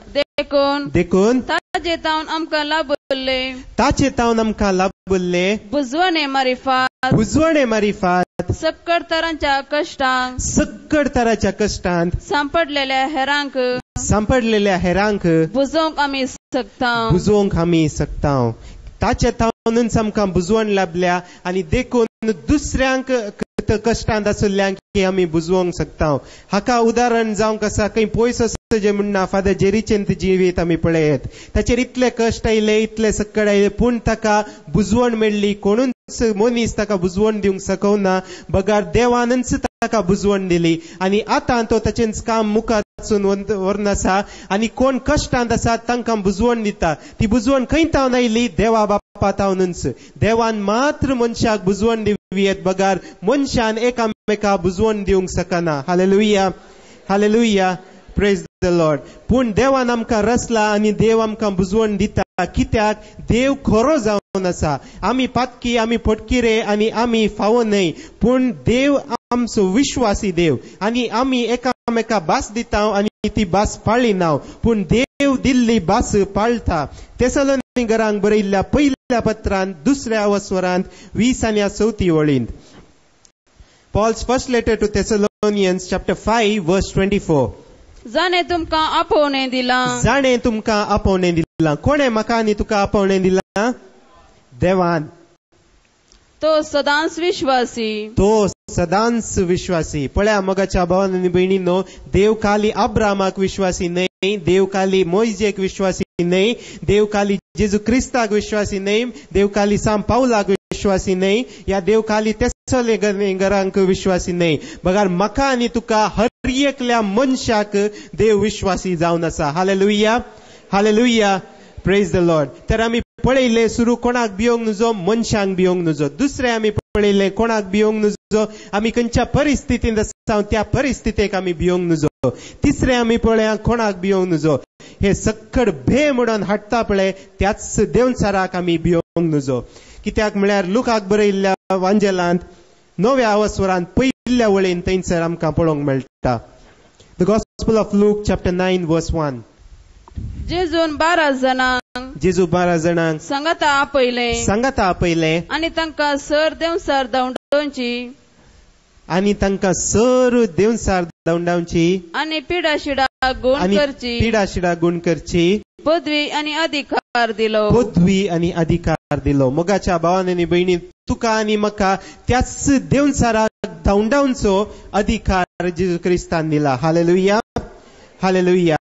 देखून ताचे तावन आमकां लाभले, ताचे तावन आमकां लाभले, बुजवणे मारिफात, बुजवणे मारिफात, सक्कड तरांच्या कश्टांत, सक्कड तराच्या कश्टांत सांपडलेल्या हेरांक, सांपडलेल्या हेरांक बुजोवंक आमी सकता, बुजोवंक आमी सकता. ताचे तावनूच आमकां बुजवण लाभल्या आनी देखून दुसऱ्यांक कश्टांत आसुल्ल्यांक आमी बुजवंक शकता. हाका उदाहरण जावंक आसा खंय पयस आसा जे म्हणना फादर जेरीचें जिवीत आमी पळयत. ताचेर इतले कश्ट आयले, इतले सक्कड आयले पूण ताका बुजवण मेळ्ळी. कोणूच मनीस ताका बुजवण दिवंक शकना. बगार देवानच ताका बुजवण दिली आनी आतां तो ताचें काम मुखार व्हरून आसा आनी कोण कश्टांत आसात तांकां बुजवण दिता. ती बुजवण खंय तावन आयली? देवा बापा तावनूच. देवान मात्र मनशाक बुजवण दिवयेत. बगार मनशान एकामेका बुजवण दिवंक शकना. Hallelujah, hallelujah, praise the Lord. पूण देवान आमकां रचला आनी देव आमकां बुजवण दिता. कित्याक देव खरो जावन आसा. आमी पातकी, आमी फटकिरे आनी आमी फावो न्हय पूण देव आमचो विश्वासी देव आनी आमी एकामेका भास दिता आनी ती भास पाळिना पूण देव दिल्ली भास पाळटा. तेसलोनिकरांक बरयल्ल्या 1व्या पत्रांत 2ऱ्या अवस्वरांत 20 आनी 34 वळींत. Paul's first letter to Thessalonians chapter 5 verse 24. जाणे तुमकां आपोवणे दिला, जाणे तुमकां आपोवणे दिला. कोणे म्हाका आनी तुका आपोवणे दिला? देवान. तो सदांच विश्वासी, तो सदांच विश्वासी. पळया मोगाच्या भावांनो आनी भयणींनो, देव खाली अब्रामाक विश्वासी न्हय, देव खाली मोइजेक विश्वासी न्हय, देव खाली जेजू क्रिस्ताक विश्वासी न्हय, देव खाली सांत पावलाक विश्वासी न्हय, या देव खाली तेसलोनिकरांक विश्वासी न्हय. बगार म्हाका आनी तुका हर एकल्या मनशाक देव विश्वासी जावन आसा. Hallelujah, hallelujah, praise the Lord. तर आमी पळयले सुरू कोणाक भियोंक नजो? मनशांक भियोंक नजो. दुसरे आमी पळयले कोणाक भियोंक नजो? आमी खंयच्या परिस्थितींत आसा त्या परिस्थितीक आमी भियोंक नजो. तिसरे आमी पळया कोणाक भियोंक नजो? हे सक्कड भे म्हणून हाडटा पळय त्याच देवचाराक आमी भियोंक नजो. कित्याक म्हळ्यार लुकाक बरयल्ल्या वांजेलांत 9व्या अवस्वरांत 1ल्या वळेन थंयसर आमकां पळोवंक मेळटा. The gospel of Luke chapter 9 वर्स 1. जेजून 12 जाणांक सांगाता आपयले आनी तांकां सर देवसार धांवडावची आनी पिडाशिडा गूण करची पदवी आनी अधिकार दिलो. मोगाच्या भावांनी आनी भयणी, तुका आनी म्हाका त्याच देवसाराक धांवडावचो अधिकार जेजू क्रिस्तान दिला. Hallelujah, hallelujah.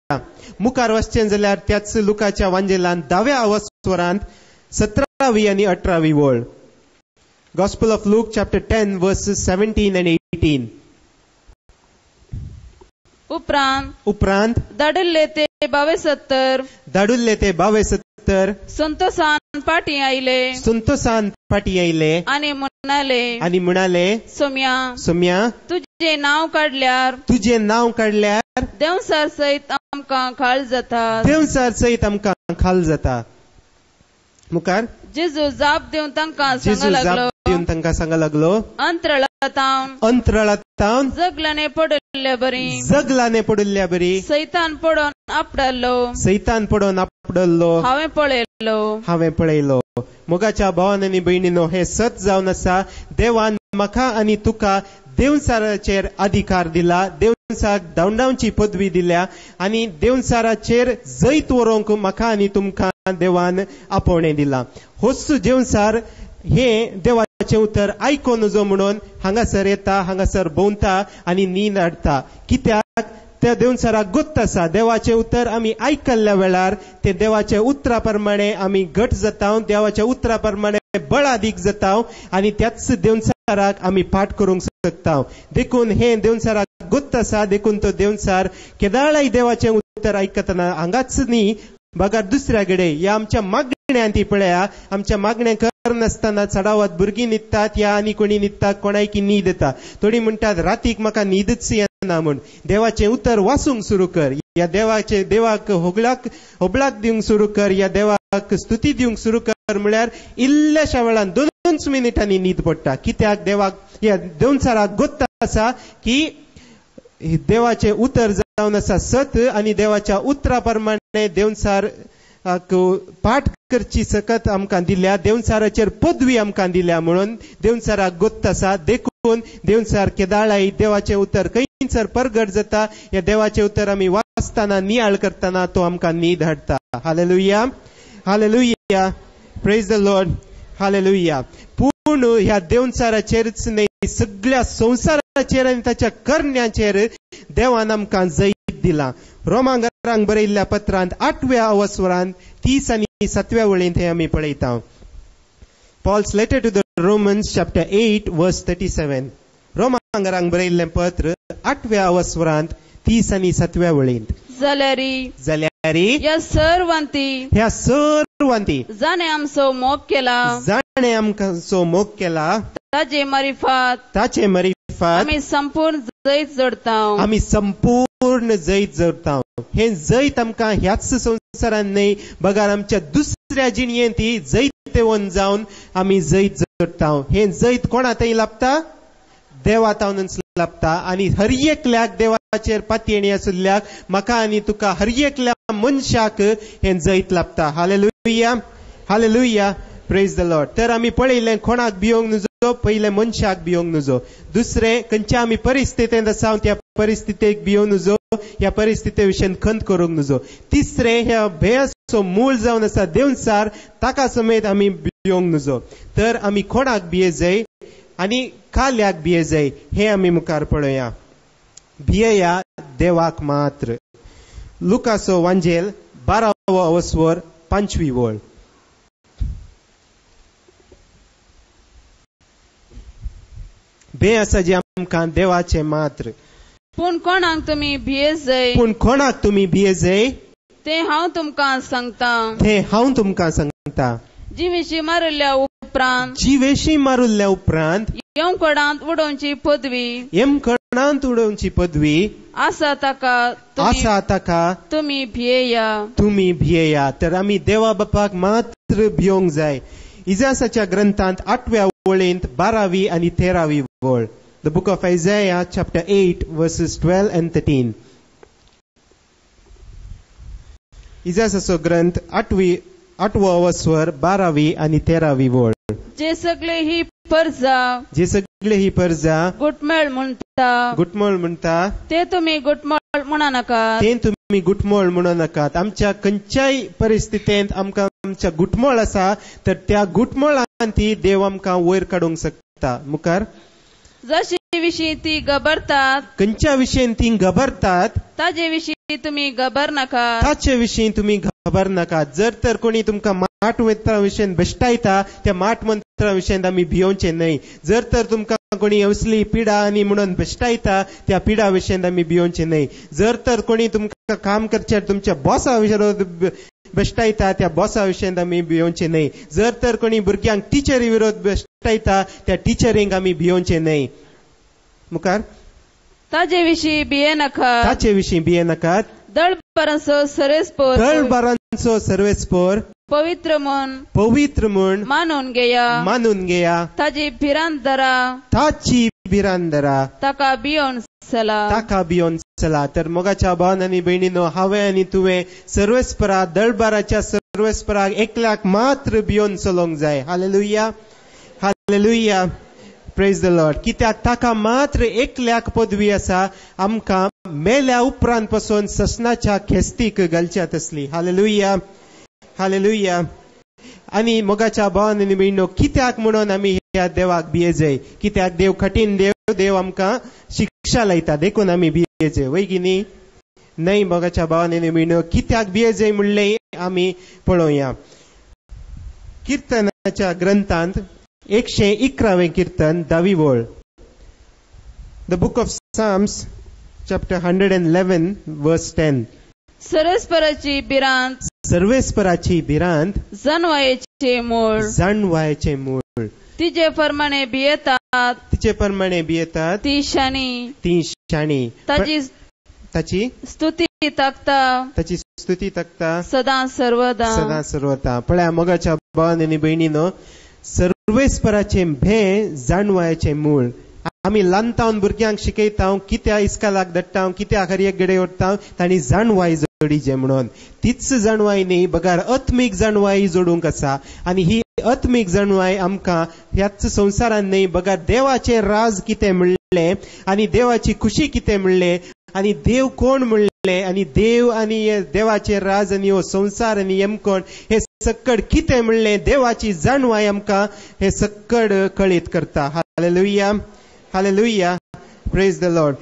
मुखार वचचें जाल्यार त्याच लुकाच्या वांजेलांत 10व्या अवस्वरांत 17वी आनी 18वी वळ. Gospel of Luke chapter 10 versus 17 and 18. उपरांत धाडिल्ले ते धाडुल्ले ते 72 संतोषान पाटी आयले आणि म्हणाले सोम्या तुझे नाव काढल्यार देवसार सहित आमकां खाल जाता मुखार जेजू जाप दिवन तांकां सांगू लागलो अंतराळांत जगलाने पडुल्ल्या बरी सैतान पडोन आपडल्लो हांवें पळयलो मोगाच्या भावान आनी भयणीनो हे सत जावन आसा देवान म्हाका आनी तुका देवसाराचेर अधिकार दिला देवसाराक धांवडावची पदवी दिल्या आनी देवसाराचेर जैत व्हरूंक म्हाका आनी तुमकां देवान आपोवणें दिला होच देवसार हे देवाचे उतर आयको नजो म्हणून हांगासर येता हांगासर भोंवता आनी न्हीद हाडटा कित्याक त्या देवसाराक गुप्त आसा देवाचे उतर आमी आयकल्ल्या वेळार ते देवाच्या उतरा प्रमाणे आमी घट जाता देवाच्या उतरा प्रमाणे बळ अदीक जाता आनी त्याच देवसाराक आमी पाठ करूंक शकता देखून हे देवसाराक गुप्त आसा देखून तो देवसार केदाळाय देवाचे उतर आयकतना हांगाच न्ही बगार दुसऱ्या कडेन ह्या आमच्या मागण्यांत ती पळया आमच्या मागण्या करनासतना चडावत भुरगीं न्हिदतात या आनी कोणी न्हिदतात कोणायकी न्हीद येता थोडी म्हणटात रातीक म्हाका न्हीदच येना म्हूण देवाचें उतर वाचूंक सुरू कर या देवाक होबळाक दिवंक सुरू कर या देवाक स्तुती दिवंक सुरू कर म्हळ्यार इल्ल्याशा वेळान 2 मिनिटांनी न्हीद पडटा कित्याक देवाक या देवसाराक गोत्त आसा की देवाचे उतर जावन आसा सत आनी देवाच्या उतरा प्रमाणे देवसार पाठ करची सकत आमकां दिल्या देवसाराचेर पदवी आमकां दिल्या म्हणून देवसाराक गोत्त आसा देखून देवसार केदाळाय देवाचे उतर खंयसर परगट जाता या देवाचे उतर आमी वाचताना नियाळ करतना तो आमकां न्हीद हाडटा hallelujah hallelujah praise the Lord hallelujah पूण ह्या देवसाराचेरच न्ही सगळ्या संवसाराचेर आनी ताच्या करण्याचेर देवान आमकां जैत दिला रोमांकारांक बरयल्ल्या पत्रांत 8व्या अवस्वरांत 30 आनी 7व्या वळींत हे आमी पळयता Paul's letter to the Romans chapter 8 verse 37 रोमांकारांक बरयल्लें पत्र 8व्या अवस्वरांत 30 आनी 7व्या वळींत जाल्यारी ह्या सर्वांती जाणे आमचो मोग केला ताचे मारिफात आमी संपूर्ण जैत जोडता हे जैत आमकां ह्याच संवसारांत न्ही बगार आमच्या दुसऱ्या जिणयेंत ही जैत येवन जावन आमी जैत जोडटा हे जैत कोणातय लाभता देवातावनूच लाभता आनी हर एकल्याक देवाचेर पातयेणी आशिल्ल्याक म्हाका आनी तुका हर एकल्या मनशाक हे जैत लाभता hallelujah hallelujah praise the Lord तर आमी पळयलें कोणाक भिवंक नजो पयले मनशाक भिवंक नजो दुसरे खंयच्या आमी परिस्थितींत आसा त्या परिस्थितीक भिवंक नजो ह्या परिस्थिती विशीं खंत करूंक नजो तिसरे ह्या भेयाचो मूळ जावन आसा देवसार ताका समेत आमी भिवंक नजो तर आमी कोणाक भियेजय आनी काल्याक भियेजय हे आमी मुखार पळोवया भियेया देवाक मात्र लुकाचो वांजेल 12वो अवस्वर 5वी वळ भे आसा जे आमकां देवाचे मात्र पूण कोणाक तुमी भियेजय ते हांव तुमकां सांगता जीवेशी मारुल्ल्या उपरांत येमकोडांत उडोवची पदवी आसा ताका तुमी भियेया तर आमी देवा बापाक मात्र भिवंक जाय इजायाच्या ग्रंथांत 8व्या वळींत 12वी आनी 13वी वळ The book of Isaiah chapter 8 verses 12 and 13 इजायाचो ग्रंथ 8वो अवस्वर 12वी आनी 13वी वळ जे सगळे ही परजा गुटमेळ म्हणटा ते तुमी गुटमळ म्हणू नाकात आमच्या खंयच्याय परिस्थितींत आमकां आमच्या गुटमळ आसा तर त्या गुटमळांत देव आमकां वयर काडूंक शकता मुखार जशी विशीं ती घबरतात खंयच्या विशीं ती घबरतात ताचे विशीं तुमी घबर नाकात खबर नाका. जर तर कोणी तुमकां माट मंत्रा विशयन बेश्टायता त्या माट मंत्रा विशयन आमी भियोंचे न्हय. जर तर तुमकां कोणी असली पिडा आनी म्हणून बेश्टायता त्या पिडा विशयन आमी भियोंचे न्हय. जर तर कोणी तुमकां काम करच्यार तुमच्या बॉसा विरोध बेश्टायता त्या बॉसा विशयन आमी भियोंचे न्हय. जर तर कोणी भुरग्यांक टिचरी विरोध बेश्टायता त्या टिचरींक आमी भियोंचे न्हय. मुखार ताजे विशीं भिये नाकात. ताचे विशीं भिये नाकात. दळबारांचो सर्वेस्पर दळबारांचो सर्वेस्पर पवित्र म्हूण मानून घेया. ताची भिरांत धरा. ताका भियोन चला. तर मोगाच्या भावान आनी भयणीनो, हांवें आनी तुवें सर्वेस्परा दळबाराच्या सर्वेस्पराक एकल्याक मात्र भियोन चलोंक जाय. Hallelujah, hallelujah, praise the Lord. कित्याक ताका मात्र एकल्याक पदवी आसा. आमकां मेल्या उपरांत पासून ससनाच्या खेस्तीक घालच्यात असली. Hallelujah, hallelujah. आनी मोगाच्या भावान आनी भयणीनो, कित्याक म्हणून आमी ह्या देवाक भियेजय? कित्याक देव कठीण देव आमकां शिक्षा लायता देखून आमी भियेजय, वय की न्ही? न्हय मोगाच्या भावान आनी भयणीनो, कित्याक भियेजय म्हणलें आमी पळोवया. किर्तनाच्या ग्रंथांत 111वें कीर्तन 10वी ओळ. The book of Psalms chapter 111 verse 10. सर्वेस्पराची भिरांत जाणवायेचे मूळ. तिचे प्रमाणे भियेतात ती शाणी. ताची स्तुती तकता सदां सर्वदा. पळया मोगाच्या भावान आनी भयणीनो, सर्वेस्पराचे भे जाणवायेचे मूळ. आमी ल्हानतावन भुरग्यांक शिकयता कित्या इस्कालाक धाडटा, कित्या हरयेक गडे व्हरता, तांणी जाणवाय जोडीचे म्हणून. तीच जाणवाय न्ही, बगार आत्मीक जाणवाय जोडूंक आसा. आनी ही आत्मीक जाणवाय आमकां ह्याच संवसारान न्ही, बगार देवाचे राज कितें म्हणलें आनी देवाची खुशी कितें म्हणलें आनी देव कोण म्हणलें आनी देव आनी देवाचे राज आनी हो संवसार आनी येमकोण हे सक्कड कितें म्हणलें, देवाची जाणवाय आमकां हे सक्कड कळीत करता. Hallelujah, hallelujah, praise the Lord.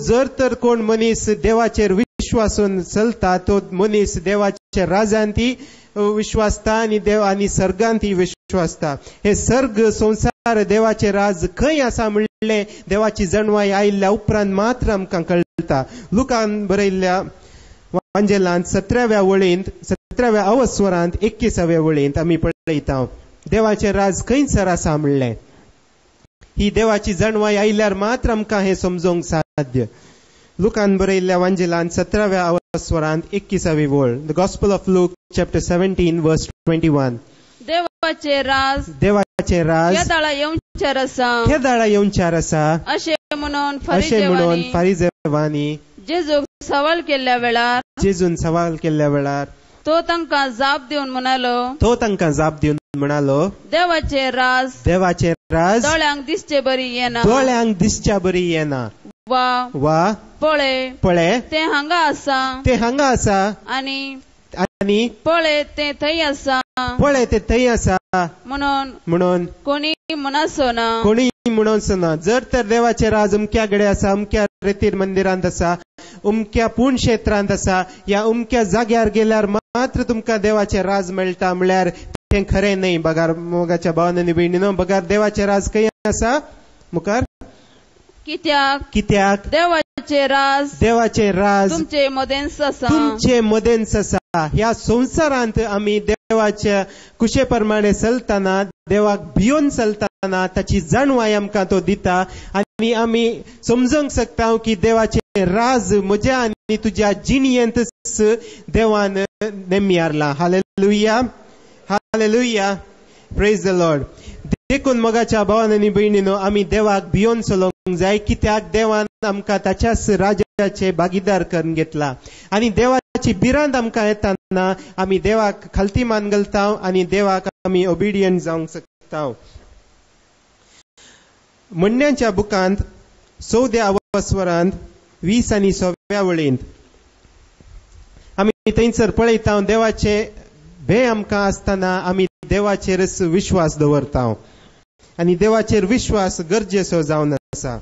जर तर कोण मनीस देवाचेर विश्वासून चलता, तो मनीस देवाच्या राजांती विश्वासता आनी देव आनी सर्गांती विश्वासता. हे सर्ग संवसार देवाचे राज खंय आसा म्हणलें देवाची जाणवाय आयिल्ल्या उपरांत मात्र आमकां कळटा. लुकान बरयल्ल्या वांजेलांत 17व्या वळींत 17व्या अवस्वरांत 21व्या वळींत आमी पळयता देवाचे राज खंयसर आसा म्हणलें. ही देवाची जाणवाय आयिल्ल्यार मात्र आमकां हे समजोवंक साध्य. लुकान बरयल्ल्या वांजेलांत 17व्या अवस्वरांत 21वी ओळ. The gospel of Luke chapter 17 वर्स 21. देवाचे राज केदाळा येवंचार आसा अशें म्हणून फारिजेवांनी जेजून सवाल केल्ल्या वेळार तो तांकां जाप दिवन म्हणालो, देवाचे राज दोळ्यांक दिसचे बरी येना. वा पळे ते हांगा आसा आनी पळे ते थंय आसा म्हणून कोणी म्हणसना. जर तर देवाचे राज उमक्या गडे आसा, उमक्या रेतीर मंदिरांत आसा, उमक्या पूर्ण क्षेत्रांत आसा, या उमक्या जाग्यार गेल्यार मात्र तुमकां देवाचे राज मेळटा म्हळ्यार तें खरें न्हय. बगार मोगाच्या भावान आनी भयणीनो, बगार देवाचे राज खंय आसा मुखार? कित्याक देवाचे राज तुमचे मदेंच आसा. ह्या संवसारांत आमी देवाच्या कुशे प्रमाणे चलतना, देवाक भियोन चलतना ताची जाणवाय आमकां तो दिता आनी आमी समजूंक शकता की देवाचे राज म्हज्या आनी तुज्या जिणयेंतच देवान नेमियारला. Hallelujah, hallelujah, praise the Lord. देखून मोगाच्या भावान आनी भयणीनो, आमी देवाक भियोन चलोवंक जाय. कित्याक देवान आमकां ताच्याच राजाचे भागीदार करून घेतला आनी देवाची भिरांत आमकां येताना आमी देवाक खालती मान घालता आनी देवाक आमी ओबिडियंट जावंक शकता. म्हणण्याच्या बुकांत 14व्या अवस्वरांत 20 आनी 6व्या वळींत आमी थंयसर पळयता देवाचे भे आमकां आसतना आमी देवाचेरच विश्वास दवरता आनी देवाचेर विश्वास गरजेचो जावन आसा.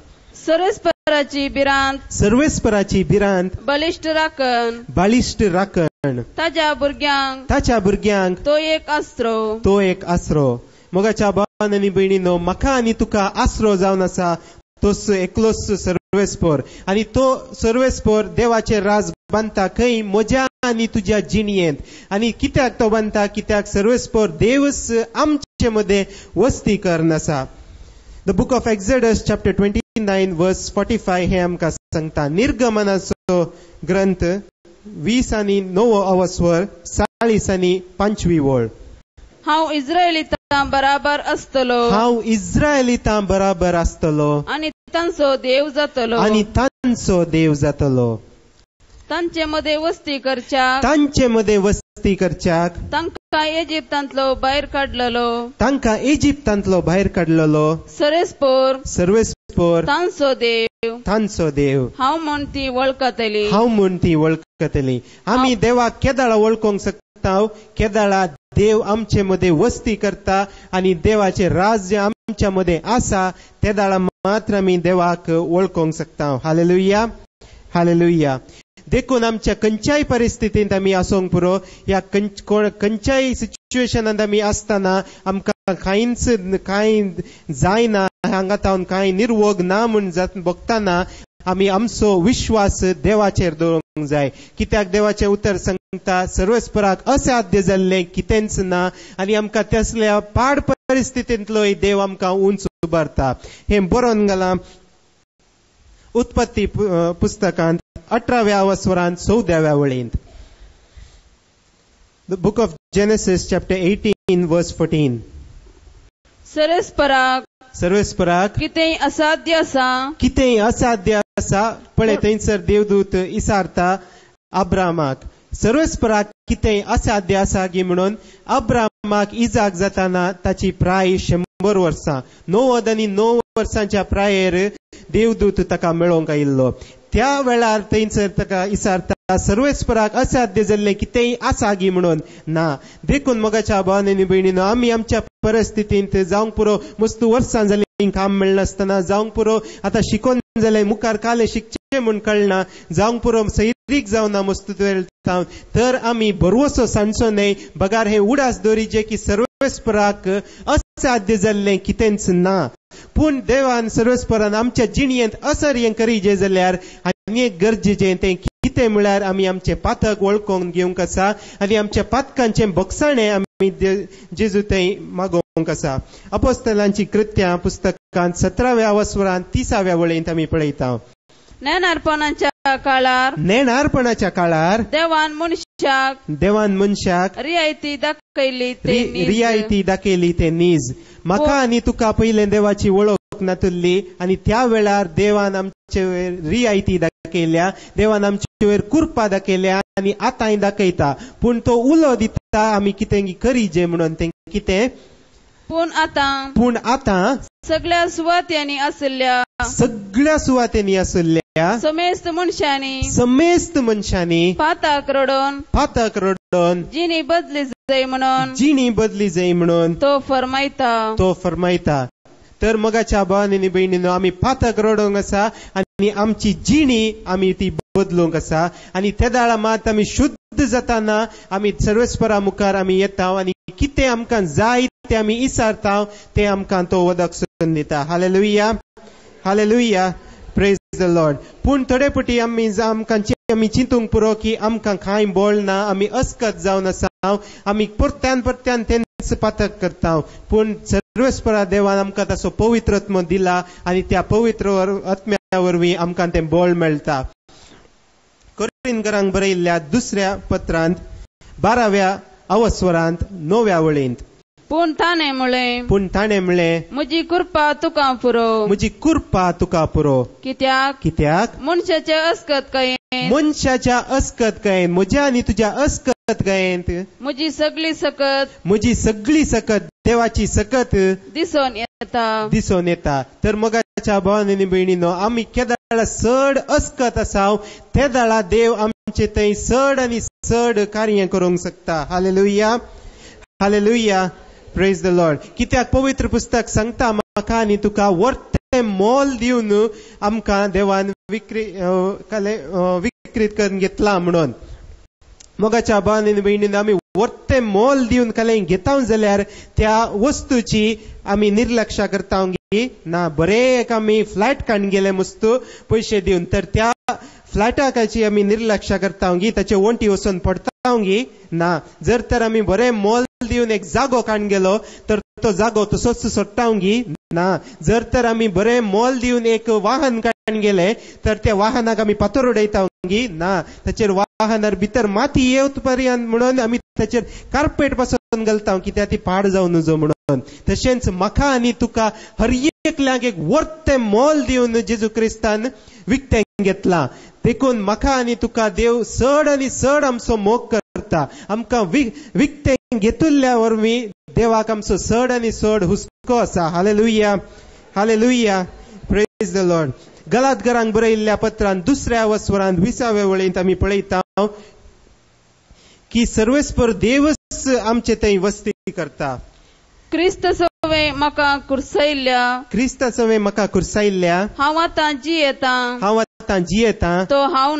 सर्वेस्पराची भिरांत बलिश्ट राखन ताच्या भुरग्यांक तो एक आसरो मोगाच्या भावांनी भयणीनो म्हाका आनी तुका आसरो जावन आसा तो एकलोच सर्वेस्पोर आणि तो सर्वेस्पोर देवाचे राज बांदता खंय म्हज्या आनी तुज्या जिणयेंत आणि कित्याक तो बांदता कित्याक सर्वेस्पोर देवच आमचे मध्ये वस्ती करन आसा. The book of Exodus chapter 29 वर्स 45 हे आमकां सांगता. निर्गमनाचो ग्रंथ 20 आणि 9 स्वर 40 आणि 25 वळ. हांव इस्रायलितां बराबर आसतलो आनी तांचो देव जातलो तांचे मध्ये वस्ती करच्याक तांकां इजिप्तांतलो भायर काडलेलो सर्वेस्पोर तांचो देव हांव म्हूण ती वळखतली. आमी देवाक केदाळा वळखोंक शकता केदाळा देव आमचे मध्ये वस्ती करता आणि देवाचे राज जे आमच्या मध्ये आसा तेदाळा मात्र आमी देवाक वळखोंक शकता. Hallelujah hallelujah. देखून आमच्या खंयच्याय परिस्थितींत आमी आसूंक पुरो या खंयच्याय सिच्युएशनांत आमी आसतना आमकां कांय जायना हांगा तावन कांय निर्वोग ना म्हूण बगतना आमी आमचो विश्वास देवाचेर दवरूंक जाय. कित्याक देवाचें उतर सांगता सर्वेस्पराक असाध्य जाल्लें कितेंच ना आणि आमकां तसल्या पाड परिस्थितींतलोय देव आमकां उंच उबारता. हे बरोवन घाला उत्पत्ती पुस्तकांत 18व्या स्वरांत 14व्या वळींत. The book of Genesis chapter 18 verse 14. सर्वेस्पराक कितेंय असाध्य आसा पळय थंयसर देवदूत इसारता अब्रामाक सर्वेस्पराक कितेंय असाध्य आसा की म्हणून अब्रामाक इजाक जाताना ताची प्राय 100 वर्सां 90 आणि 9 वर्सांच्या प्रायेर देवदूत ताका मेळोवंक आयिल्लो. त्या वेळार थंयसर ताका इसारता सर्वेस्पराक असाध्य जाल्लें कितेंय आसा गी म्हणून ना. देखून मोगाच्या भावांनी भयणीनो आमी आमच्या परिस्थितींत जावंक पुरो मस्त वर्सां जालीं काम मेळनासतना जावंक पुरो आतां शिकोन जाल्यार मुखार काले शिकचे म्हूण कळना जावंक पुरो सैरीक जावना मस्त तर आमी बरवसो सांडचो न्हय. बगार हे उडास दवरीचे की सर्वेस्पराक असाध्य जाल्लें कितेंच ना. पूण देवान सर्वेस्परान आमच्या जिणयेंत असर हें करीजे जाल्यार आनी एक गरजेचें तें कितें म्हळ्यार आमी आमचें पातक वळखोंक घेवंक आसा आनी आमच्या पातकांचें बगसाणें आमी जेजू थंय मागोवंक आसा. अपोस्तलांची कृत्यां पुस्तकांत 17व्या वस्वरांत 30व्या वळींत आमी पळयता. नेणारपणाच्या काळार देवान मनशाक रियायती दाखयली ते नीज. म्हाका आनी तुका पयलें देवाची वळख नातुरली आनी त्या वेळार देवान आमचे वयर रियायती दाखयल्या देवान आमचे वयर कुरपा दाखयल्या आनी आतांय दाखयता. पूण तो उलो दिता आमी कितें करीजे म्हणून तें कितें. पूण आतां सगळ्या सुवात्यांनी आसल्या समेस्त मनशांनी पातक रडोन जिणी बदली जाय म्हणून तो फरमायता. तर मोगाच्या भावांनी भयणीनो आमी पातक रडोंक आसा आनी आमची जिणी आमी ती बदलूंक आसा आणि त्या दाळा मात आमी शुद्ध जाताना आमी सर्वेस्परा मुखार आमी येता आनी कितें आमकां जाय ते आमी इसारता ते आमकां तो वदक सोडून दिता. Hallelujah hallelujah praise the Lord. पूण थोडे पटी आमी चिंतूंक पुरो की आमकां कांय बोळ ना आमी अस्कत जावन आसा आमी परत्यान तेंच पातक करता. पूण सर्वेस्परा देवान आमकां ताचो पवित्रत्व दिला आनी त्या पवित्र आत्म्या वरवीं आमकां तें बळ मेळटा. कोरिंथीकांक बरयल्ल्या दुसऱ्या पत्रांत 12व्या अवस्वरांत 9व्या वळींत. पूण ताणे म्हळें म्हजी कुरपा तुका पुरो कित्याक मनशाच्या अस्कत कायेन म्हज्या आनी तुज्या अस्कत कायेंत म्हजी सगळी सकत देवाची सकत दिसोन येता. तर मोगाच्या भावांनी भयणीनो आमी केदाळा चड अस्कत आसा त्या दाळा देव आमचे थंय चड आनी चड कार्य करूंक शकता. Hallelujah hallelujah praise the Lord. कित्याक पवित्र पुस्तक सांगता म्हाका आनी तुका वर्ते मोल दिवन आमकां देवान विक्रीत करून घेतला म्हणून. मोगाच्या भावांनी आनी भयणींनो आमी वर्ते मोल दिवन कालें घेता जाल्यार त्या वस्तूची आमी निर्लक्ष्य करता ना. बरे एक आमी फ्लॅट काडून गेले मस्तू पयशे दिवन तर त्या फ्लॅटाची आमी निर्लक्ष्य करता ताचे वंटी वचून पडता ना. जर तर आमी बरे मोल दिवन एक जागो काडून गेलो तर तो जागो तसोच सोडटा ना. जर तर आमी बरे मोल दिवन एक वाहन काडून गेले तर त्या वाहनाक आमी पातोर उडयता ना. ताचेर वाहनार भितर माती येवत पर्यंत म्हणून आमी ताचेर कार्पेट पासून घालता कित्याक ती पाड जावन नजो म्हणून. तशेंच म्हाका आनी तुका हर एकल्याक एक वर्ते मोल दिवन जेजू क्रिस्तान विकतें घेतला. देखून म्हाका आनी तुका देव चड आनी चड आमचो मोग करता. आमकां विकतें घेतिल्ल्या वरवीं देवाक आमचो चड आनी चड हुस्को आसा. Hallelujah, hallelujah, praise the Lord. गलातकारांक बरयल्ल्या पत्रांत 2 वस्वरांत 20व्या वळेंत आमी पळयता की सर्वेस्पर देवच आमचे थंय वस्ती करता. क्रिस्त सवे म्हाका कुरसायल्ल्या हांव आतां जियेतां तो हांव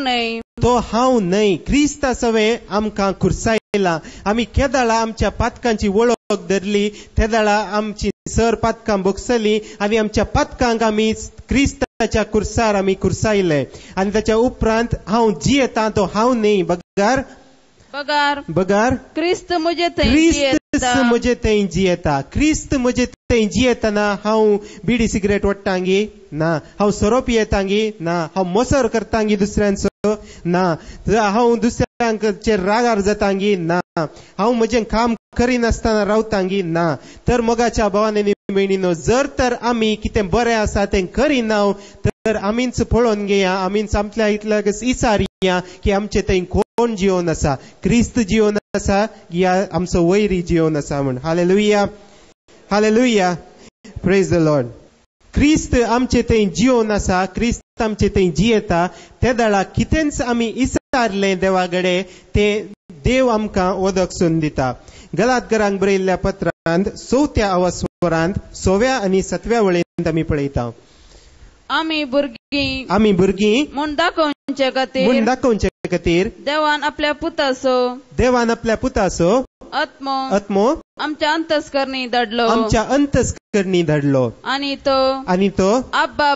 न्हय. क्रिस्त सवे आमकां कुरसायला. आमी केदाळा आमच्या पातकांची वळख धरली, तेदाळा आमची सर पातकां बोगसली आनी आमच्या पातकांक आमी क्रिस्ताच्या कुर्सार आमी कुरसायले. आनी ताच्या उपरांत हांव जियेतां तो हांव न्हय. बगार क्रिस्त म्हजे थंय जियेता. क्रिस्त म्हजे थंय जियेतना हांव बिडी सिगरेट ओडटांगी ना. हांव सोरो पियेतांगी ना. हांव मोसर करतांगी दुसऱ्यांचो ना. हांव दुसऱ्यांचेर रागार जातांगी ना. हांव म्हजें काम करिनासतना रावतांगी ना. तर मोगाच्या भावांनी आनी भयणींनो, जर तर आमी कितें बरें आसा तें करिना तर आमीच पळोवन घेया, आमीच आपल्या इतल्याक विचारया की आमचे थंय कोण जिवन आसा, क्रिस्त जिवन आसा या आमचो वैरी जिवन आसा म्हण. Hallelujah, hallelujah, praise the Lord. क्रिस्त आमचे थंय जिवन आसा, क्रिस्त आमचे थंय जियेता. त्या दाळा कितेंच आमी विचारलें देवाकडे ते देव आमकां वदक सोन दिता. गलातकारांक बरयल्ल्या पत्रांत 4व्या वस्वरांत 6व्या आनी 7व्या वळेंत आमी पळयता आमी भुरगीं म्हूण दाखोवचे खातीर देवान आपल्या पुताचो आत्मो आमच्या अंतस्करणी धाडलो आनी तो आब्बा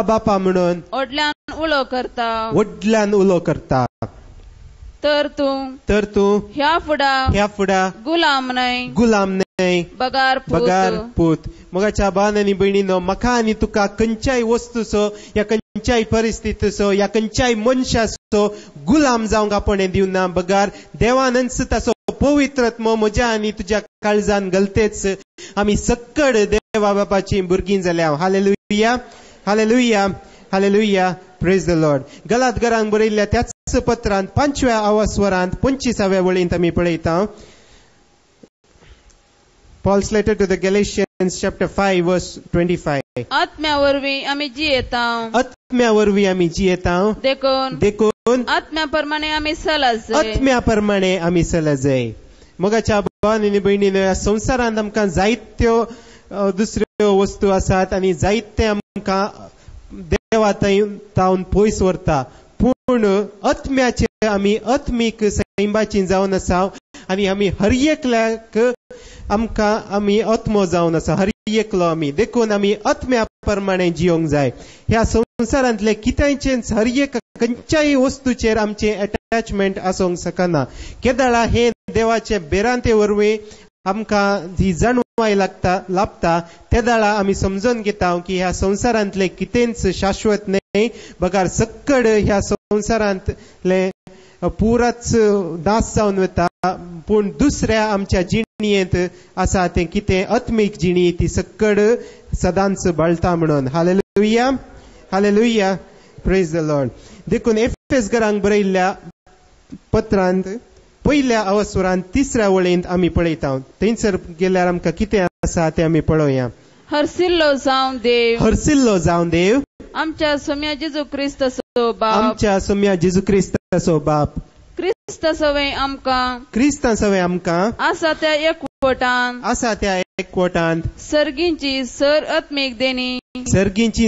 बापा म्हणून व्हडल्यान उलो करता. तर तू ह्या फुडा गुलाम न्हय बगार पूत. मोगाच्या भावांनी आनी भयणींनो, म्हाका आनी तुका खंयच्याय वस्तूचो या खंयच्याय परिस्थितीचो या खंयच्याय मनशाचो गुलाम जावंक आपण दिवना. बगार देवानच ताचो पवित्रत्व म्हज्या आनी तुज्या काळजान घालतेच आमी सक्कड देवा बापाची भुरगीं जाल्या. Hallelujah, hallelujah, hallelujah, praise the Lord. गलातकारांक बरयल्ल्या त्याच पत्रांत 5व्या वस्वरांत 25व्या वळेंत आमी पळयता Paul's letter to the Galatians chapter 5 verse 25. आत्म्या वरवीं आमी जियेता देखून आत्म्या प्रमाणे आमी चला जाय. मोगाच्या भावांनी आनी भयणींनो, ह्या संवसारांत आमकां जायत्यो दुसऱ्यो वस्तू आसात आनी जायते आमकां देवा तावन पयस व्हरता. पूण आत्म्याचे आमी आत्मीक सैमाची जावन आसा आनी आमी हर एकल्याक आमकां आमी आत्मो जावन आसा, हर एकलो आमी. देखून आमी आत्म्या प्रमाणे जियोंक जाय. ह्या संवसारांतले कितेंचे हर एक खंयच्याय वस्तूचेर आमचे अटॅचमेंट आसूंक शकना. केदाळा हे देवाचे बेरांते वरवीं आमकां जी जाणवाय लाभता तेदाळा आमी समजून घेता की ह्या संवसारांतले कितेंच शाश्वत न्हय. बगार सक्कड ह्या संवसारांतले पुराच नाश जावन वता. पूण दुसऱ्या आमच्या जिणयेंत आसा तें कितें आत्मीक जिणी ती सक्कड सदांच बाळटा म्हणून. Hallelujah, hallelujah, praise the Lord. देखून एफेसकारांक बरयल्ल्या पत्रांत 1व्या वस्वरांत 3ऱ्या वळेंत आमी पळयता. थंयसर गेल्यार आमकां कितें आसा तें आमी पळोवया. हरसिल्लो जावन देव आमच्या सोम्या जेजू क्रिस्ताचो बाप क्रिस्त सवे आमकां आसा त्या एकवटांत सर्गींची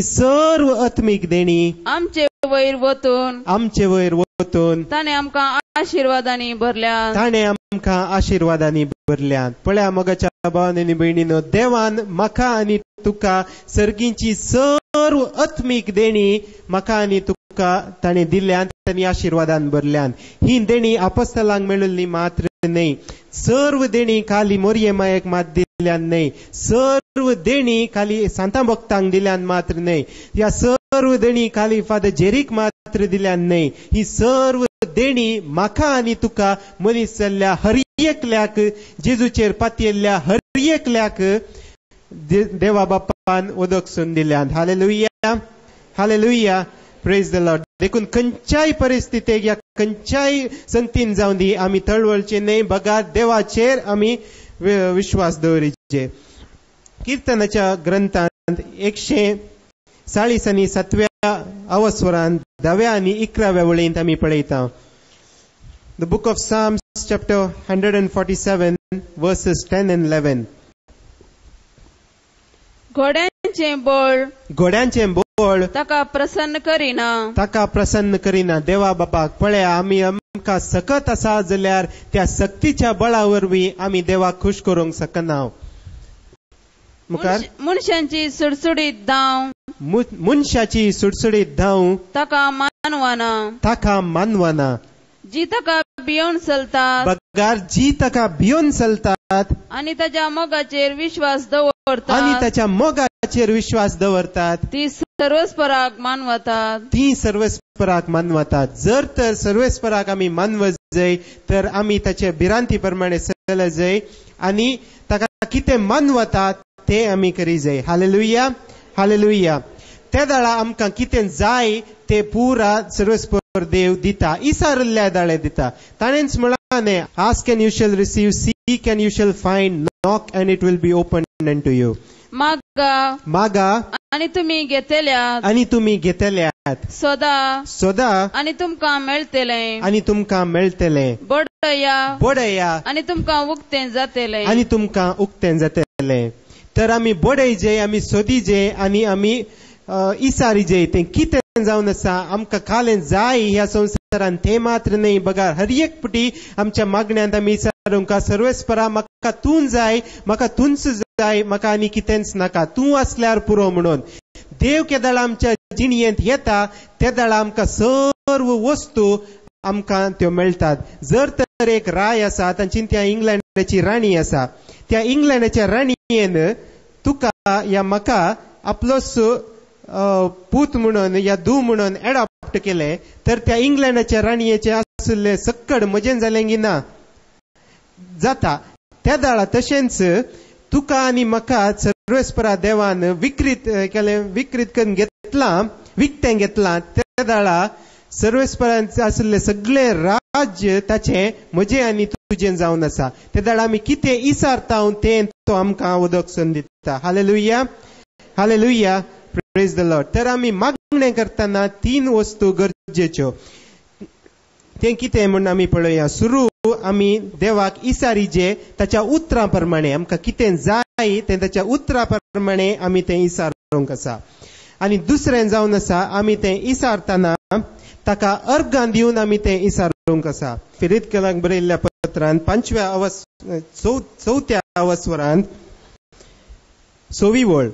सर्व आत्मीक देणी आमचे वयर वतून ताणे आमकां आशीर्वादांनी भरल्यात. ताणे आमकां आशीर्वादांनी भरल्यात. पळया मोगाच्या भावांनी आनी भयणीनो, देवान म्हाका आनी तुका सर्गींची सर्व आत्मीक देणी म्हाका आनी तुका ताणे दिल्यात, तांणी आशीर्वादान भरल्यात. ही देणी आपोस्तलांक मेळिल्ली मात्र न्हय, सर्व देणी खाली मोरये मायेक मात दिल्यान न्हय, सर्व देणी खाली सांता भक्तांक दिल्यान मात्र न्हय, ह्या सर्व देणी खाली फादर जेरीक मात्र दिल्यान न्हय, ही सर्व देणी म्हाका आनी तुका मनीस जाल्ल्या हर एकल्याक, जेजूचेर पातयेल्ल्या हर एकल्याक देवा बापान उदकसून दिल्यान. Hallelujah, hallelujah, praise the Lord. देखून खंयच्याय परिस्थितीक या खंयच्याय संगतीन जावं दी आमी तळवळचे न्हय, बगात देवाचेर आमी विश्वास दवरीचे. कीर्तनाच्या ग्रंथांत 140 आनी 7व्या अवस्वरांत 10व्या आनी 11व्या वळींत आमी पळयता. The book of Psalms chapter 147 verses 10 and 11. घोड्यांचे बोळ ताका प्रसन्न करिना, ताका प्रसन्न करिना. देवा बापाक पळया, आमी आमकां सकत आसा जाल्यार त्या सक्तीच्या बळा वरवीं आमी देवाक खुश करूंक शकना. मुखार मनशांची सुडसुडीत धांव, मनशाची सुडसुडीत धांव ताका मानवाना, ताका मानवाना. जी ताका भियोन चलतात, बगार जी ताका भियोन चलतात आनी ताच्या मोगाचेर विश्वास दवरतात, आनी ताच्या मोगाचेर विश्वास दवरतात, ती सर्वेस्पराक मानवतात, ती सर्वेस्पराक मानवतात. जर तर सर्वेस्पराक आमी मानवत जाय तर आमी ताचे भिरांती प्रमाणे चलत जाय आनी ताका कितें मानवतात ते आमी करी जाय. Hallelujah, hallelujah. त्या दाळा आमकां कितें जाय ते पुरा सर्वेस्पर देव दिता, इसारल्ल्या दाळे दिता. ताणेंच म्हळां, ask end you shall receive, sick end you shall find, knock end it will be opened unto you. मागा, मागा आनी तुमी घेतल्यात, आनी तुमी घेतल्यात. सोदा, सोदा आनी तुमकां मेळटलें, आनी तुमकां मेळटलें. बडया, बडया आनी तुमकां उक्तें जातलें, आनी तुमकां उक्तें जातलें. तर आमी बडयजे, आमी सोदीजे आनी आमी इसारीजे. तें कितें जावन आसा, आमकां खालें जाय ह्या संवसारान तें मात्र न्हय. बगार हर एक पुटी आमच्या मागण्यांत आमी इसारूंक, सर्वेस्परा म्हाका तूं जाय, म्हाका तूंच जाय, म्हाका आनी कितेंच नाका, तूं आसल्यार पुरो म्हणून. देव केदाळ आमच्या जिणयेंत येता त्या दाळा आमकां सर्व वस्तू आमकां त्यो मेळटात. जर तर एक राय आसा, तांची त्या इंग्लंडाची राणी आसा, त्या इंग्लंडाच्या राणयेन तुका या म्हाका आपलोच पूत म्हणून या धू म्हणून एडॉप्ट केले, तर त्या इंग्लंडाच्या राणयेचे आसले सक्कड म्हजें जालें की ना जाता. त्या दाळा तशेंच तुका आनी म्हाका सर्वेस्परा देवान विक्रीत करून घेतलां, विकतें घेतलां. त्या दाळा सर्वेस्परांचे आसले सगळे राज्य ताचे म्हजें आनी तुजें जावन आसा. त्या दाळा आमी कितें इसारता तें तो आमकां उदकसून दिता. Hallelujah, hallelujah, praise the Lord. तर आमी मागणें करतना 3 वस्तू गरजेच्यो. तें कितें म्हूण आमी पळोवया. सुरू आमी देवाक इसारीजे ताच्या उतरां प्रमाणे, आमकां कितें जाय तें ताच्या उतरां प्रमाणे आमी तें इसारूंक आसा. आनी दुसरें जावन आसा, आमी तें इसारतना ताका अर्गां दिवन आमी तें इसारूंक आसा. फिरितकेलांक बरयल्ल्या पत्रांत 4व्या अवस्वरांत 6वी वळ.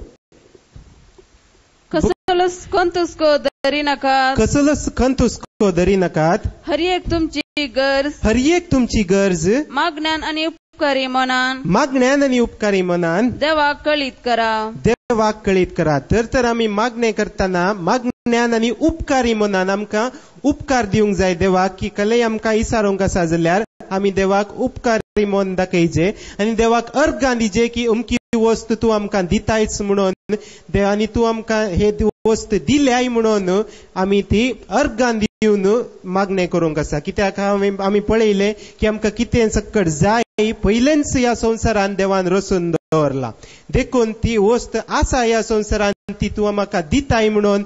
कसलोच कंतुस्को धरिनाकात, कसलोच कंतुस्को धरिनाकात. हर एक तुमची गरज, हर एक तुमची गरज मागण्यान आनी उपकारी मनान, मागण्यान आनी उपकारी मनान देवाक कळीत करा, देवाक कळीत करा. तर आमी मागणें करतना मागण्यान आनी उपकारी मनान आमकां उपकार दिवंक जाय देवाक, की कलय आमकां इसारूंक आसा जाल्यार आमी देवाक उपकारी मन दाखयचे आनी देवाक अर्गां दिजे, की अमकी वस्त तूं आमकां दितायच म्हणून, आनी तूं आमकां हे वस्त दिल्याय म्हणून आमी ती अर्गां दिवन मागणें करूंक आसा. कित्याक आमी पळयलें की आमकां कितें सक्कड जाय पयलेंच ह्या संवसारान देवान रचून दवरला. देखून ती वस्त आसा ह्या संवसारान, ती तूं म्हाका दिताय म्हणून,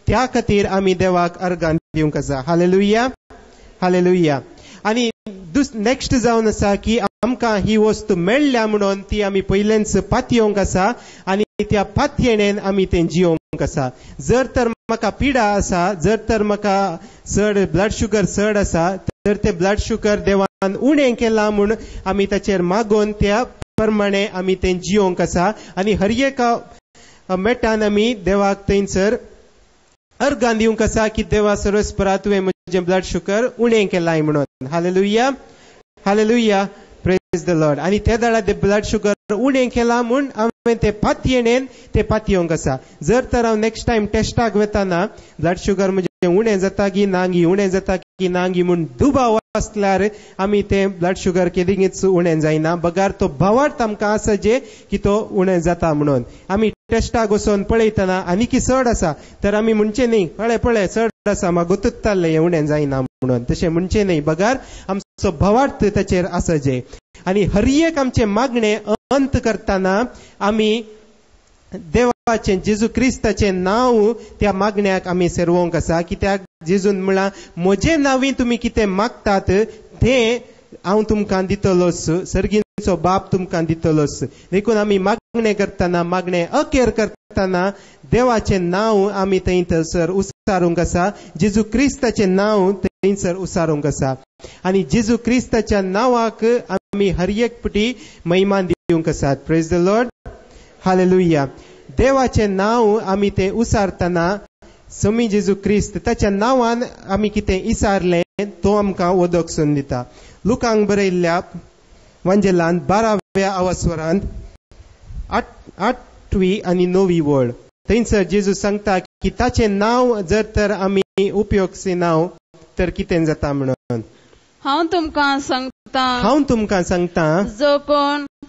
त्या खातीर आमी देवाक अर्गां दिवंक आसा. Hallelujah, hallelujah. आनी नेक्स्ट जावन आसा की आमकां ही वस्त मेळ्ळ्या म्हणून ती आमी पयलेंच पातयेवंक आसा आनी त्या पातयेणेन आमी तें जियोंक आसा. जर तर म्हाका पिडा आसा, जर तर म्हाका ब्लड शुगर चड आसा, तर ते ब्लड शुगर देवान उणें केला म्हूण आमी ताचेर मागोन त्या प्रमाणे आमी ते जियोंक आसा. आनी हर एक मेटान आमी देवाक थंयसर अर्गां दिवंक आसा की देवा सर्वस्परा तुवें म्हजें ब्लड शुगर उणें केलाय म्हणून. Hallelujah, hallelujah, praise the Lord. आनी त्या दाडा ते ब्लड शुगर उणें केला म्हूण हांवें ते पातयेणेन ते पातयोंक आसा. जर तर हांव नेक्स्ट टायम टेस्टाक वेताना ब्लड शुगर म्हणजे उणें जाता की नांगी, उणें जाता की नांगी म्हूण दुबाव आसल्यार आमी ते ब्लड शुगर केदींच उणें जायना. बगार तो भावार्थ आमकां आसा जे की तो उणें जाता म्हणून. आमी टेस्टाक वचोन पळयतना आनी की चड आसा तर आमी म्हणचे न्ही पळय चड आसा म्हाका गोतुत्तालें हें उणें जायना म्हणून. तशें म्हणचे न्ही. बगार आमचो भावार्थ ताचेर आसा जे. आनी हर एक आमचे मागणे अंत करतना आमी देवाचे जेजू क्रिस्ताचे नांव त्या मागण्याक आमी सेरवोंक आसा. कित्याक जेजून म्हळां म्हजे नांवी तुमी कितें मागतात तें हांव तुमकां दितलोच, सर्गीचो बाप तुमकां दितलोच. देखून आमी मागणे करतना, मागणे अखेर करतना देवाचे नांव आमी थंयसर उसारूंक आसा. जेजू क्रिस्ताचे नांव थंयसर उसारूंक आसा. आनी जेजू क्रिस्ताच्या नांवाक आमी हर एक पुटी महिमा दिवंक आसात. Praise the Lord, hallelujah. देवाचे नांव आमी ते उसारतना समी जेजू क्रिस्त ताच्या नांवान आमी कितें इसारलें तो आमकां वदोक सोन दिता. लुकांक बरयल्ल्या वांजेलांत 12व्या अवस्वरांत 8वी आनी 9वी वळ थंयसर जेजू सांगता की ताचें नांव जर तर आमी उपयोगसी नांव तर कितें जाता म्हणून. हांव तुमकां सांगता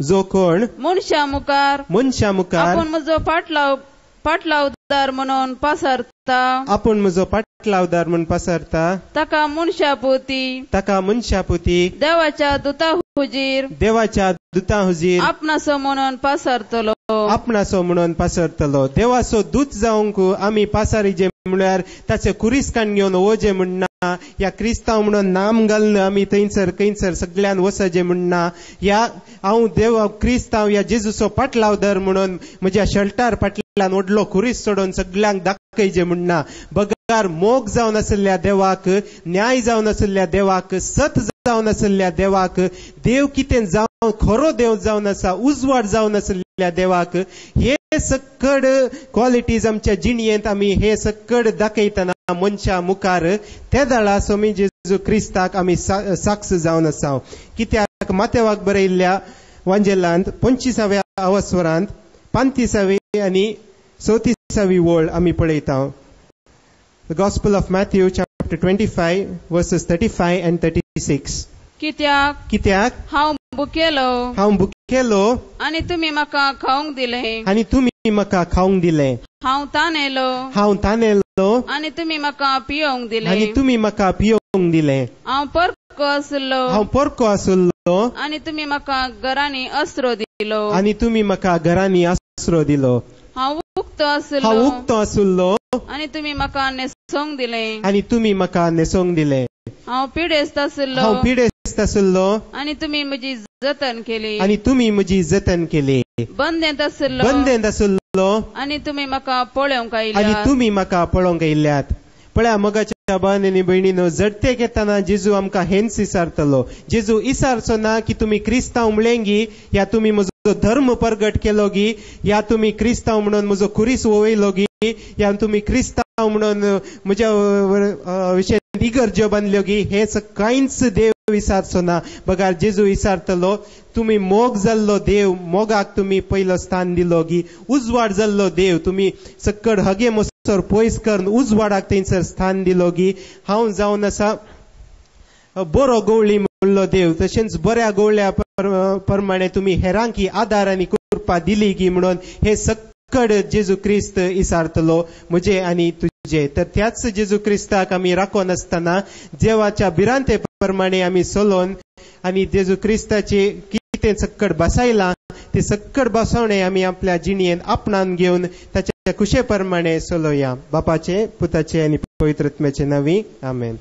जो कोण मनशा मुखार आपूण म्हजो पाटलावदार म्हणून पासरता, ताका मनशा पोती देवाच्या दुता हुजीर आपणासो म्हणून पासरतलो. देवाचो दूत जावंक आमी पासारी जे म्हळ्यार ताचे कुरिस्कान घेवन वचे म्हणना, या क्रिस्तांव म्हणून नाम घालन आमी थंयसर सगळ्यान वचचे म्हणना. या हांव देव क्रिस्तांव या जेजूचो पाटलावदार म्हणून म्हज्या शर्टार पाटल्यान व्हडलो कुरीस सोडून सगळ्यांक दाखयचे म्हणना. बगार मोग जावन आसल्या देवाक, न्याय जावन आसल्या देवाक, सत जावन आसल्या देवाक, देव कितें जावन खरो देव जावन आसा, उजवाड जावन आसल्या देवाक हे सक्कड क्वॉलिटीज आमच्या जिणयेंत आमी हे सक्कड दाखयतना मनशा मुखार त्या दाळा स्वामी जेजू क्रिस्ताक आमी साक्ष जावन आसा. कित्याक मातेवाक बरयल्ल्या वांजेलांत 25व्या अवस्वरांत 35वी आनी 34वी वळ आमी पळयता. The Gospel of Matthew chapter 25 verses 35 and 36. कित्याक हांव भुकेलो आनी तुमी म्हाका खावंक दिले, हांव तानेलो आनी तुमी म्हाका पियोंक दिले, हांव परको आसलो आनी तुमी म्हाका घरांनी आसरो दिलो, हांव उक्तो आसलो आनी तुमी म्हाका नेसोंक दिले, हांव पिडेस्त आसलो आनी तुमी म्हजी जतन केली, बंदेंत आसलो आनी तुमी म्हाका पळोवंक आयल्यात. पळया मोगाच्या भावांनी भयणीनो, जडतेक येताना जेजू आमकां हेंच इसारतलो. जेजू इसारचो ना की तुमी क्रिस्तांव म्हणलेंगी, या तुमी म्हजो धर्म परगट केलो गी, या तुमी क्रिस्तांव म्हणून म्हजो कुरीस वयलो गी, या तुमी क्रिस्तांव म्हणून म्हज्या विशयान इगर्ज्यो बांदल्यो गी. हे कांयच देव विसारचो ना. बगार जेजू विसारतलो तुमी मोग जाल्लो देव, मोगाक तुमी पयलो स्थान दिलो गी. उजवाड जाल्लो देव तुमी सक्कड हगे मोसोर पयस करून उजवाडाक थंयसर स्थान दिलो गी. हांव जावन आसा बरो गवळी म्हणलो देव, तशेंच बऱ्या गवळ्या प्रमाणे तुमी हेरांकी आदार आनी कृपा दिली गी म्हणून हे सक्कड जेजू क्रिस्त इसारतलो म्हजे आनी तुजे. तर त्याच जेजू क्रिस्ताक आमी राखोन आसतना देवाच्या बिरांते प्रमाणे आमी चलोन आनी जेजू क्रिस्ताचे कितें सक्कड बसायलां ते सक्कड बसवणे आमी आपल्या जिणयेन आपणान घेवन ताच्या कुशे प्रमाणे चलोया. बापाचे, पुताचे आनी पवित्र आत्म्याचे नांवी. आमेन.